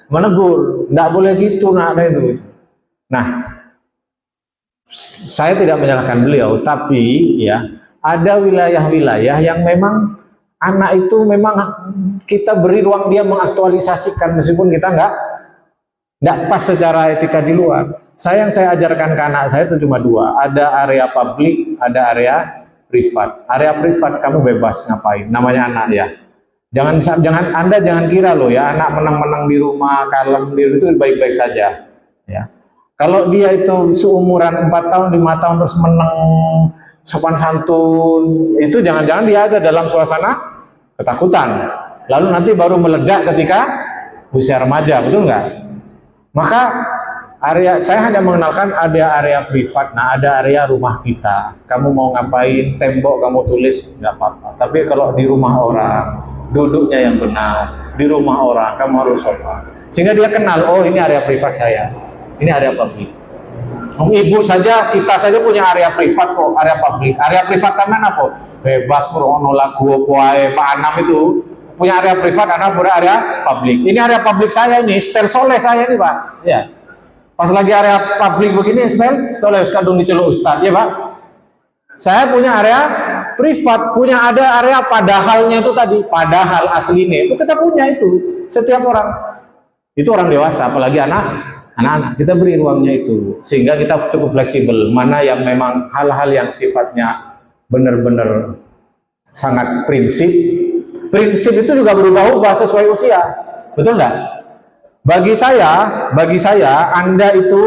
menegur, enggak boleh gitu, nak itu. Nah, saya tidak menyalahkan beliau, tapi ya ada wilayah-wilayah yang memang anak itu memang kita beri ruang dia mengaktualisasikan meskipun kita enggak pas secara etika di luar. Yang saya ajarkan ke anak saya itu cuma dua, ada area publik, ada area privat. Area privat kamu bebas ngapain, namanya anak ya. Anda jangan kira loh ya, anak menang-menang di rumah, kalem itu baik-baik saja. Ya. Kalau dia itu seumuran 4 tahun, 5 tahun terus menang sopan santun, itu jangan-jangan dia ada dalam suasana ketakutan. Lalu nanti baru meledak ketika usia remaja, betul nggak? Maka saya hanya mengenalkan ada area privat, nah ada area rumah kita. Kamu mau ngapain, tembok kamu tulis, nggak apa-apa. Tapi kalau di rumah orang, duduknya yang benar. Di rumah orang, kamu harus sopan. Sehingga dia kenal, oh ini area privat saya, ini area publik. Ibu saja, kita saja punya area privat kok, area publik. Area privat sama apa? Bebas, merono lagu, Pak Anam itu punya area privat, anak punya area publik. Ini area publik saya ini, setel soleh saya ini Pak. Ya. Pas lagi area publik begini, soleh kadung diceluk Ustaz, ya Pak. Saya punya area privat, punya ada area padahalnya itu tadi, padahal aslinya itu kita punya itu, setiap orang. Itu orang dewasa, apalagi anak-anak, kita beri ruangnya itu, sehingga kita cukup fleksibel, mana yang memang hal-hal yang sifatnya benar-benar sangat prinsip itu juga berubah-ubah sesuai usia, betul nggak? Bagi saya, Anda itu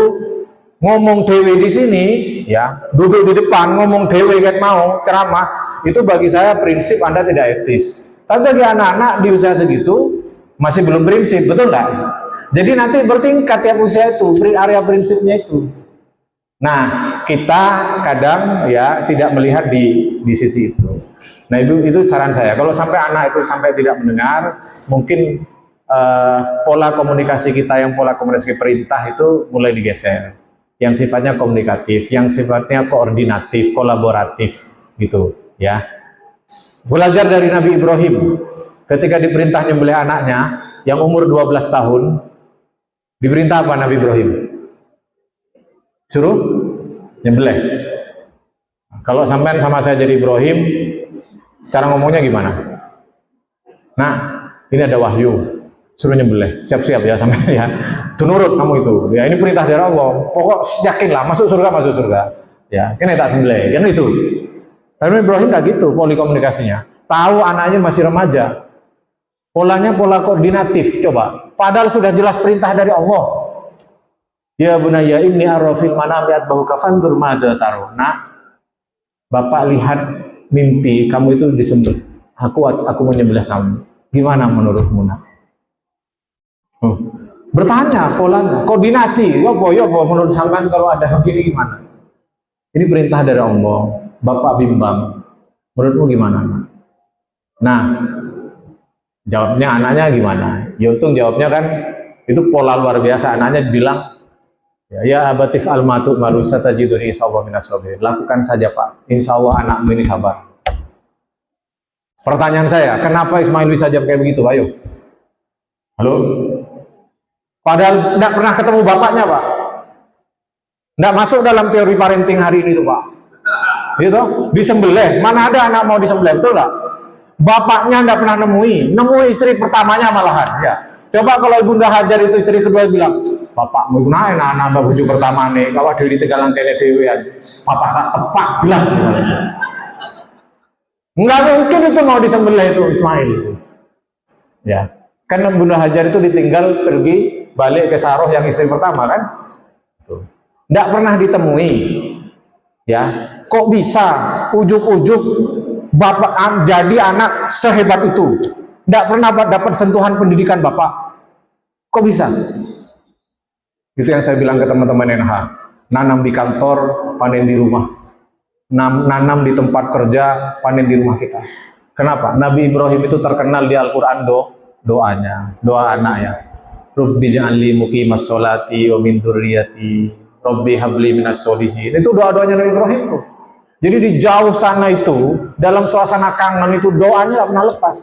ngomong dewe di sini, ya, duduk di depan ngomong dewe kayak mau ceramah, itu bagi saya prinsip Anda tidak etis. Tapi bagi anak-anak di usia segitu masih belum prinsip, betul nggak? Jadi nanti bertingkat tiap usia itu, area prinsipnya itu. Nah, kita kadang ya tidak melihat di sisi itu. Nah, itu saran saya. Kalau sampai anak itu sampai tidak mendengar, mungkin pola komunikasi kita yang pola komunikasi perintah itu mulai digeser. Yang sifatnya komunikatif, yang sifatnya koordinatif, kolaboratif gitu, ya. Belajar dari Nabi Ibrahim ketika diperintah nyembelih anaknya yang umur 12 tahun. Diperintah apa Nabi Ibrahim? Suruh nyembelih. Kalau sampean sama saya jadi Ibrahim, cara ngomongnya gimana? Nah, ini ada wahyu, suruh nyembelih, siap-siap ya sampean ya. Tunurut kamu itu. Ya ini perintah dari Allah. Pokok yakinlah masuk surga. Ya, kena tak sembelih, kan itu. Tapi Ibrahim enggak gitu pola komunikasinya. Tahu anaknya masih remaja. Polanya pola koordinatif, coba. Padahal sudah jelas perintah dari Allah. Ya bunayya inni arafil manam yatbahu kafandur madza taru. Nak, Bapak lihat mimpi kamu itu disembelih. Aku menyembelih kamu. Gimana menurutmu, Nak? Bertanya polanya, koordinasi. Apa menurut sampean kalau ada begini gimana? Ini perintah dari Allah. Bapak bimbang. Menurutmu gimana, Nak? Nah, jawabnya anaknya gimana? Ya untung jawabnya kan itu pola luar biasa. Anaknya bilang, ya abatif almatu marusa tajiduni insyaallah minas sabirin. Lakukan saja Pak, insya Allah anakmu ini sabar. Pertanyaan saya, kenapa Ismail bisa jawab kayak begitu? Ayo. Halo? Padahal tidak pernah ketemu bapaknya Pak. Tidak masuk dalam teori parenting hari ini tuh Pak. Gitu, disembelih. Mana ada anak mau disembelih, betul nggak? Bapaknya tidak pernah nemu istri pertamanya malahan. Ya. Coba kalau Ibunda Hajar itu istri kedua bilang, Bapak mau gunain anak buju pertama nih, kalau diri tegalan dewean, Bapak tak tepak belas misalnya. Nggak mungkin itu mau disembelih itu Ismail itu. Ya, kan Ibunda Hajar itu ditinggal pergi balik ke Saroh yang istri pertama kan? Tuh. Nggak pernah ditemui. Ya, kok bisa ujuk-ujuk bapak jadi anak sehebat itu? Tidak pernah dapat sentuhan pendidikan bapak. Kok bisa? Itu yang saya bilang ke teman-teman NH. Nanam di kantor, panen di rumah. Nanam di tempat kerja, panen di rumah kita. Kenapa? Nabi Ibrahim itu terkenal di Al-Quran doanya, doa anak ya. Rabbi ja'alni muqimas sholati wa min dzurriyyati Rabbi habli minas sholihin. Itu doa-doanya Nabi Ibrahim tuh. Jadi di jauh sana itu, dalam suasana kangen itu doanya tidak pernah lepas.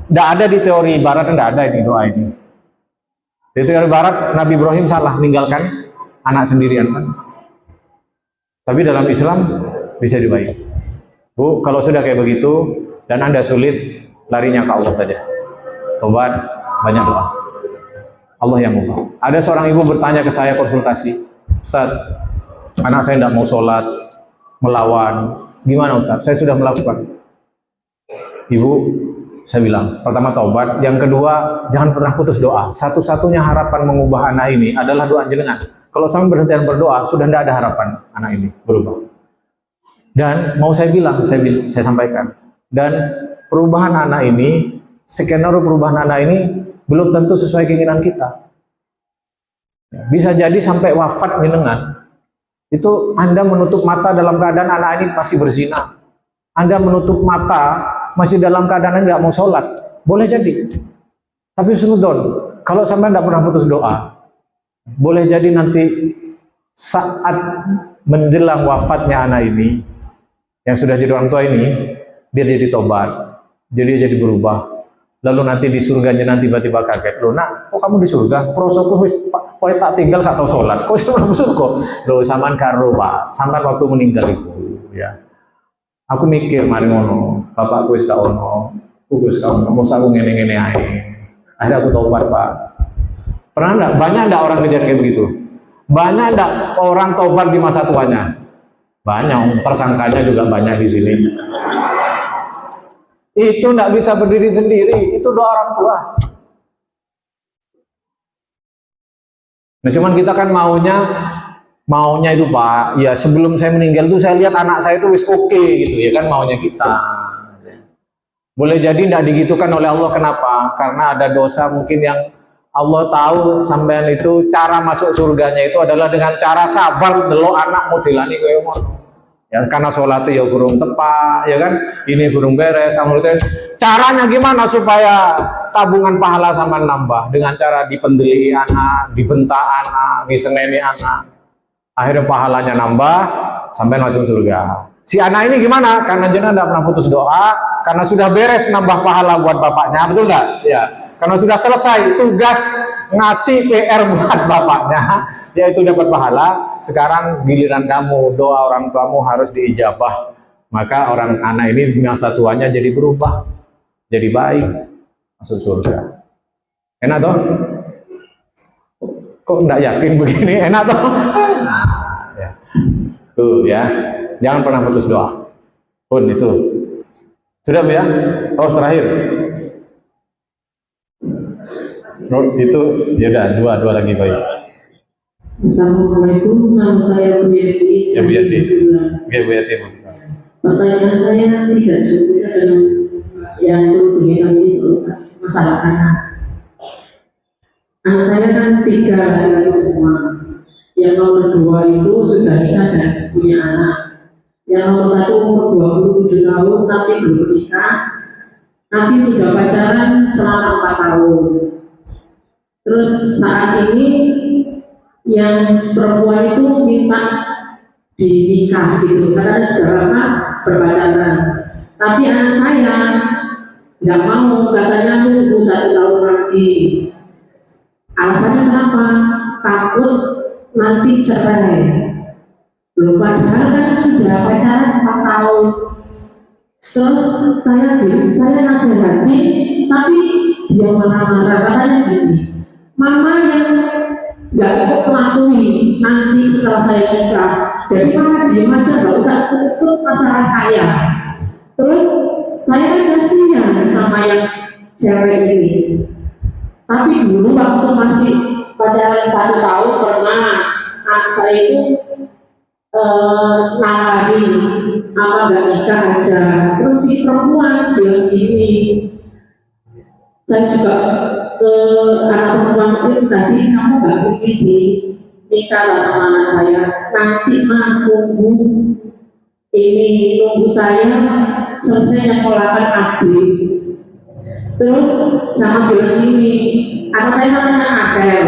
Tidak ada di teori barat, tidak ada ini doa ini. Di teori barat, Nabi Ibrahim salah meninggalkan anak sendirian kan. Tapi dalam Islam bisa dibaik. Bu, kalau sudah kayak begitu dan Anda sulit, larinya ke Allah saja. Tobat, banyak doa. Allah yang buka. Ada seorang ibu bertanya ke saya konsultasi, Ustaz, anak saya tidak mau sholat, melawan. Gimana Ustaz? Saya sudah melakukan. Ibu, saya bilang, pertama taubat, yang kedua jangan pernah putus doa. Satu-satunya harapan mengubah anak ini adalah doa jenengan. Kalau sampai berhenti berdoa, sudah tidak ada harapan anak ini berubah. Dan mau saya bilang, saya sampaikan, dan perubahan anak ini, skenario perubahan anak ini belum tentu sesuai keinginan kita. Bisa jadi sampai wafat jenengan, itu Anda menutup mata dalam keadaan anak ini masih berzina. Anda menutup mata masih dalam keadaan tidak mau sholat. Boleh jadi. Tapi sunudon, kalau sampai tidak pernah putus doa, boleh jadi nanti saat menjelang wafatnya anak ini, yang sudah jadi orang tua ini, dia jadi tobat, jadi berubah. Lalu nanti di surganya nanti tiba-tiba kaget, loh nak, kok kamu di surga? Prosoku kok tak tinggal gak tahu sholat, kok saya belum surga? Loh saman karo pak, sampai waktu meninggal itu, ya. Aku mikir mari ngono, bapakku wis gak ono, aku wis gak ono, mosok aku ngene-ngene ae. Akhirnya aku tobat pak. Pernah enggak? Banyak enggak orang kejadian kayak begitu? Banyak enggak orang tobat di masa tuanya? Banyak, tersangkanya juga banyak di sini. Itu tidak bisa berdiri sendiri, itu doa orang tua. Nah cuman kita kan maunya itu pak, ya sebelum saya meninggal itu saya lihat anak saya itu wis oke gitu ya kan, maunya kita. Boleh jadi tidak digitukan oleh Allah, kenapa? Karena ada dosa mungkin yang Allah tahu sampean itu cara masuk surganya itu adalah dengan cara sabar delok anak modelani koyo ngono. Ya karena sholatnya ya kurang tepat, ya kan? Ini kurang beres, caranya gimana supaya tabungan pahala sama nambah? Dengan cara dipendeli anak, dibentak anak, diseneni anak. Akhirnya pahalanya nambah, sampai masuk surga. Si anak ini gimana? Karena jenengan tidak pernah putus doa, karena sudah beres nambah pahala buat bapaknya, betul nggak? Ya. Karena sudah selesai tugas ngasih PR buat bapaknya, yaitu dapat pahala. Sekarang giliran kamu, doa orang tuamu harus diijabah. Maka orang anak ini masa tuanya jadi berubah, jadi baik, masuk surga. Enak toh? Kok enggak yakin begini? Enak toh? Ya. Tuh ya, jangan pernah putus doa. Pun itu. Sudah Bu ya? Oh terakhir. Itu ya udah dua lagi baik. Assalamualaikum, nama saya Bu Yati. Ya Bu Yati. Oke Bu Yati. Pertanyaan saya tidak cukup dengan yang berhubungan ini masalah anak. Anak saya kan 3 laki-laki semua. Yang nomor 2 itu sudah nikah dan punya anak. Yang nomor 1 umur 27 tahun tapi belum menikah, tapi sudah pacaran selama 4 tahun. Terus saat ini yang perempuan itu minta dinikah gitu, karena sudah lama berpacaran. Tapi anak saya tidak mau, katanya tunggu 1 tahun lagi. Alasannya kenapa? Takut nanti cerai. Belum, padahal kan sudah pacaran 4 tahun. Terus saya nasihati, tapi dia marah-marah, katanya gini, mama yang nggak ikut mengakui nanti setelah saya nikah, jadi mama diem aja, nggak usah ikut masalah saya. Terus saya kasihan sama yang cewek ini. Tapi dulu waktu masih pacaran 1 tahun pernah anak saya itu nawarin apa nggak nikah aja. Terus si perempuan bilang gini, saya juga ke anak perempuan itu tadi, kamu nggak begini nikah lah sama anak saya, nanti mah nunggu saya selesai nyekolahan adik. Terus sama bilang gini, anak saya namanya Asel.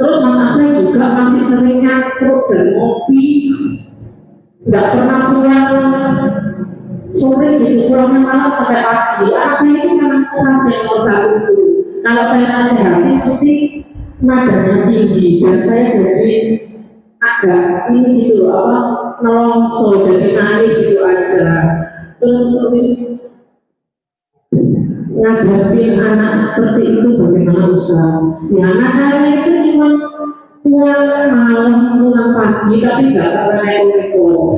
Terus Mas Asel juga masih sering nyakrut dan ngopi, nggak pernah pulang sore gitu, pulangnya malam sampai pagi. Anak saya itu memang keras yang nomor satu itu. Kalau saya nasihati pasti nadanya tinggi dan saya jadi agak ini gitu loh, apa nolongso, jadi nangis gitu aja. Terus ngadepin anak seperti itu bagaimana usaha? Ya anak-anak itu cuma pulang malam, pulang pagi, tapi nggak pernah neko-neko.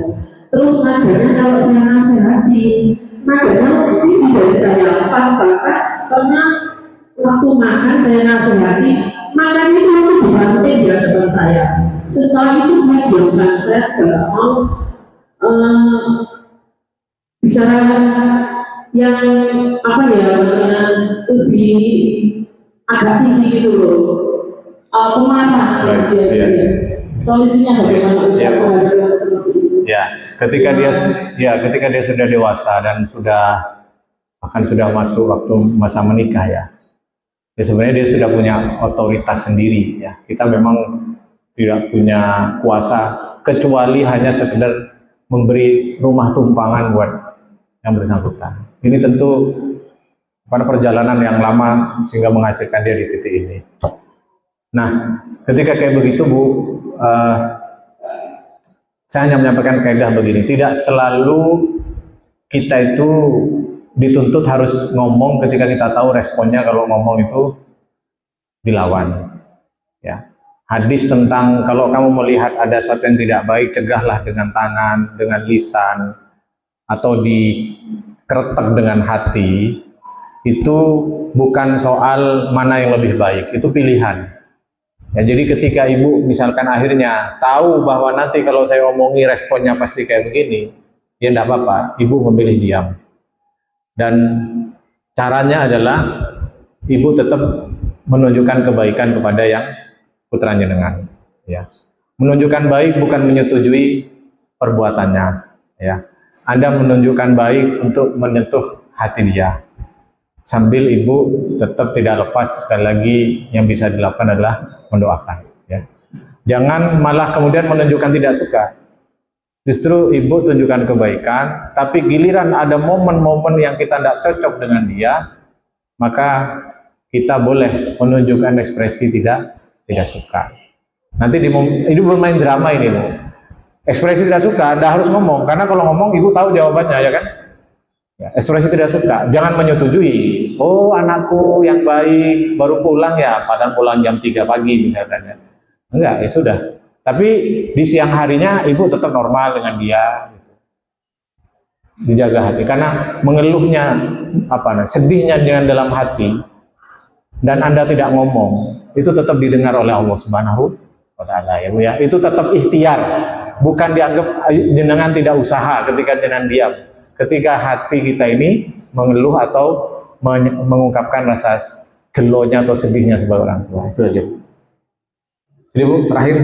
Terus nadanya kalau saya nasihati, nadanya lebih tinggi dari saya. Bahkan karena waktu makan saya nasihati, makannya itu langsung dibanting di hadapan saya. Setelah itu saya diamkan, saya sudah mau bicara yang apa ya, lebih agak tinggi gitu loh, pemarah. Solusinya bagaimana bisa menghadapi seperti itu? Ketika dia sudah dewasa dan sudah masuk waktu masa menikah ya sebenarnya dia sudah punya otoritas sendiri ya. Kita memang tidak punya kuasa kecuali hanya sekedar memberi rumah tumpangan buat yang bersangkutan. Ini tentu pada perjalanan yang lama sehingga menghasilkan dia di titik ini. Nah, ketika kayak begitu Bu, saya hanya menyampaikan kaidah begini, tidak selalu kita itu dituntut harus ngomong ketika kita tahu responnya kalau ngomong itu dilawan. Ya. Hadis tentang kalau kamu melihat ada sesuatu yang tidak baik, cegahlah dengan tangan, dengan lisan, atau dikeretek dengan hati. Itu bukan soal mana yang lebih baik, itu pilihan. Ya, jadi ketika ibu misalkan akhirnya tahu bahwa nanti kalau saya omongi responnya pasti kayak begini, ya enggak apa-apa, ibu memilih diam. Dan caranya adalah ibu tetap menunjukkan kebaikan kepada yang putra jenengan, ya. Menunjukkan baik bukan menyetujui perbuatannya, ya. Anda menunjukkan baik untuk menyentuh hati dia. Sambil ibu tetap tidak lepas, sekali lagi yang bisa dilakukan adalah mendoakan, ya. Jangan malah kemudian menunjukkan tidak suka. Justru ibu tunjukkan kebaikan, tapi giliran ada momen-momen yang kita tidak cocok dengan dia, maka kita boleh menunjukkan ekspresi tidak suka. Nanti ini bermain drama ini, Bu. Ekspresi tidak suka, Anda harus ngomong, karena kalau ngomong ibu tahu jawabannya, ya kan? Ya, ekspresi tidak suka, jangan menyetujui. Oh, anakku yang baik baru pulang ya, padahal pulang jam 3 pagi misalkan. Enggak, ya sudah. Tapi di siang harinya ibu tetap normal dengan dia, gitu. Dijaga hati, karena mengeluhnya sedihnya dengan dalam hati dan Anda tidak ngomong, itu tetap didengar oleh Allah Subhanahu wa Ta'ala, ya Bu ya. Itu tetap ikhtiar, bukan dianggap jenengan tidak usaha ketika jenengan diam. Ketika hati kita ini mengeluh atau mengungkapkan rasa gelonya atau sedihnya sebagai orang tua, itu aja. Jadi Bu, terakhir.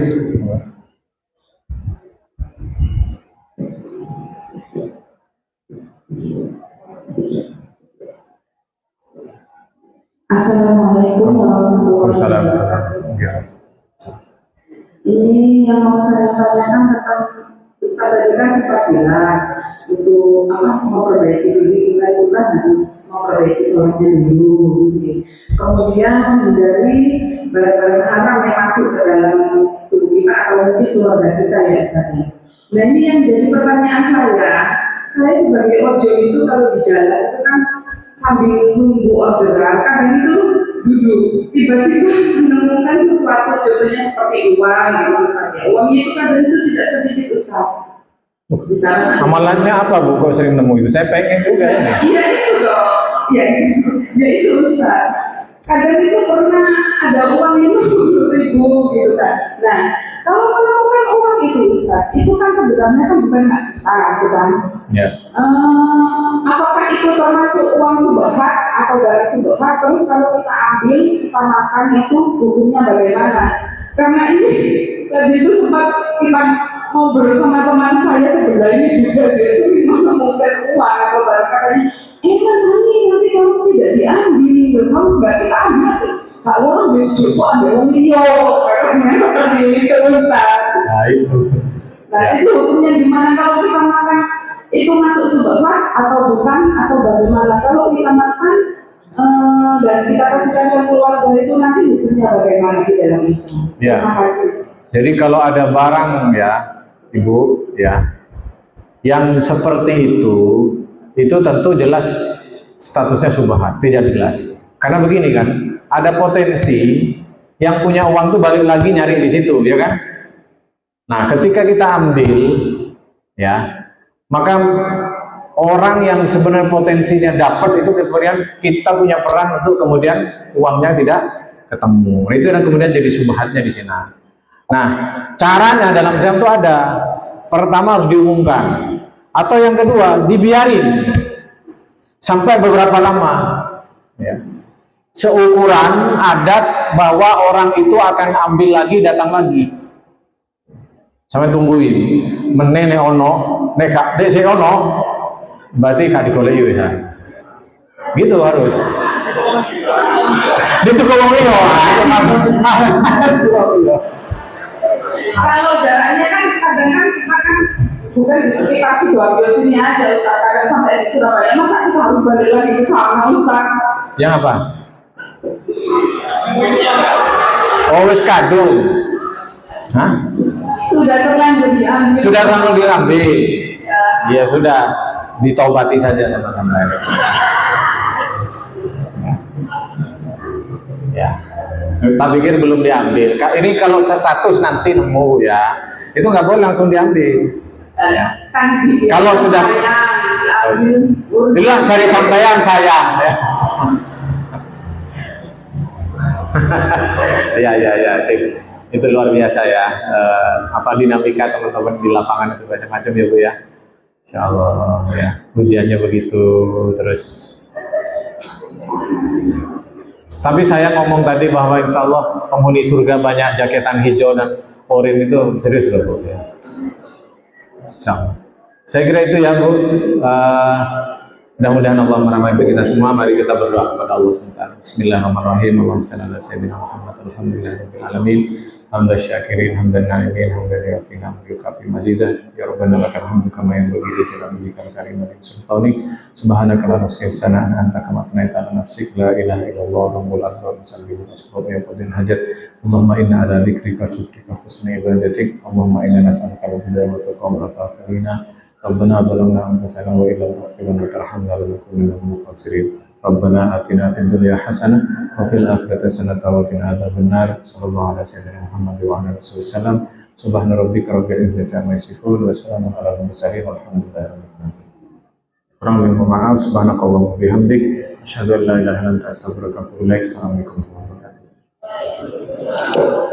Assalamualaikum warahmatullahi wabarakatuh. Ini yang mau saya tanyakan tentang Ustaz tadi kan sempat bilang untuk memperbaiki diri kita itu kan harus memperbaiki sholatnya dulu. Kemudian menghindari barang-barang haram yang masuk ke dalam tubuh kita atau mungkin keluarga kita ya Ustaz. Nah ini yang jadi pertanyaan saya sebagai ojol itu kalau di jalan itu kan sambil nunggu orderan, kadang itu duduk, tiba-tiba menemukan sesuatu, contohnya seperti uang gitu misalnya. Uangnya itu kadang itu tidak sedikit besar. Amalannya apa Bu, kok sering nemu itu? Saya pengen juga ini. Iya itu dong, ya itu besar. Kadang itu pernah ada uang 50.000 gitu kan. Nah, kalau menemukan uang itu Ustaz, itu kan sebenarnya kan bukan hak kita, gitu kan? Ya. Apakah itu termasuk uang subhat atau barang subhat? Terus kalau kita ambil, kita makan itu hukumnya bagaimana? Karena ini tadi itu sempat kita ngobrol sama teman saya sebelah ini juga dia sering menemukan uang atau barang katanya, Mas Hani nanti kamu tidak diambil, kamu nggak kita ambil, kak orang bersyukur ambil uang dia, katanya seperti itu Ustaz. Nah itu. Nah itu hukumnya gimana kalau kita makan itu masuk subhat atau bukan atau bagaimana? Kalau kita makan dan kita kasihkan ke keluarga itu nanti hukumnya bagaimana di dalam Islam? Ya. Terima kasih. Jadi kalau ada barang ya, Ibu, ya, yang seperti itu tentu jelas statusnya subhat, tidak jelas. Karena begini kan, ada potensi yang punya uang tuh balik lagi nyari di situ, ya kan? Nah, ketika kita ambil, ya, maka orang yang sebenarnya potensinya dapat itu kemudian kita punya peran untuk kemudian uangnya tidak ketemu. Itu yang kemudian jadi subhatnya di sini. Nah, caranya dalam Islam itu ada. Pertama harus diumumkan, atau yang kedua dibiarin sampai beberapa lama, ya. Seukuran adat bahwa orang itu akan ambil lagi, datang lagi, sampai tungguin menene ono neka desi ono berarti kak dikolei bisa gitu harus dia cukup ngomong Kalau jaraknya kan kadang kan kita kan bukan di sekitar Sidoarjo sini aja Ustaz, kadang sampai di Surabaya, masa kita harus balik lagi ke sana Ustaz? yang apa? Oh wis kadung. Hah? Sudah terlanjur diambil. Sudah terlalu diambil. Ya sudah, ditobati saja sama-sama. Ya. Tak pikir belum diambil. Ini kalau status nanti nemu ya, itu nggak boleh langsung diambil. Ya. Kan Kalau sudah bilang cari sampaian sayang. Ya. ya, sip. Itu luar biasa ya. Apa dinamika teman-teman di lapangan itu macam-macam ya Bu ya. Insya Allah ya. Ujiannya begitu terus. Tapi saya ngomong tadi bahwa insya Allah penghuni surga banyak jaketan hijau dan oranye itu serius loh Bu ya. Insya Allah. Saya kira itu ya Bu. Mudah-mudahan Allah merahmati kita semua. Mari kita berdoa kepada Allah SWT. Bismillahirrahmanirrahim. Allahumma shalli ala sayyidina Muhammad. Alhamdulillahirabbil alamin. Hamdan syakirin, hamdan na'imin, hamdan yafin, hamdan yukafi mazidah. Ya Rabbana lakal hamdu kama yanbaghi li jalali wajhikal karim wa li sultani. Subhanaka la nuhsi sana'an anta kama athnayta ala nafsik. La ilaha illallah rabbul akbar. Sallallahu alaihi wa sallam hajat. Allahumma inna ala dzikrika syukrika husni ibadatik. Allahumma inna nas'aluka al-huda wa taqwa wal afafina. Rabbana zalamna anfusana wa illam taghfir lana wa tarhamna lanakunanna minal khasirin. Rabbana atina fid dunya hasanah wa fil akhirati hasanah wa qina adzabannar. Sallallahu alaihi wasallam Muhammad wa ala alihi wasallam. Subhana rabbika rabbil izzati amma yasifun wa salamun alal mursalin walhamdulillahi rabbil alamin. Kurang lebih maaf, subhanakallahumma wa bihamdik, asyhadu an la ilaha illa anta astaghfiruka wa atubu ilaik. Assalamualaikum warahmatullahi wabarakatuh.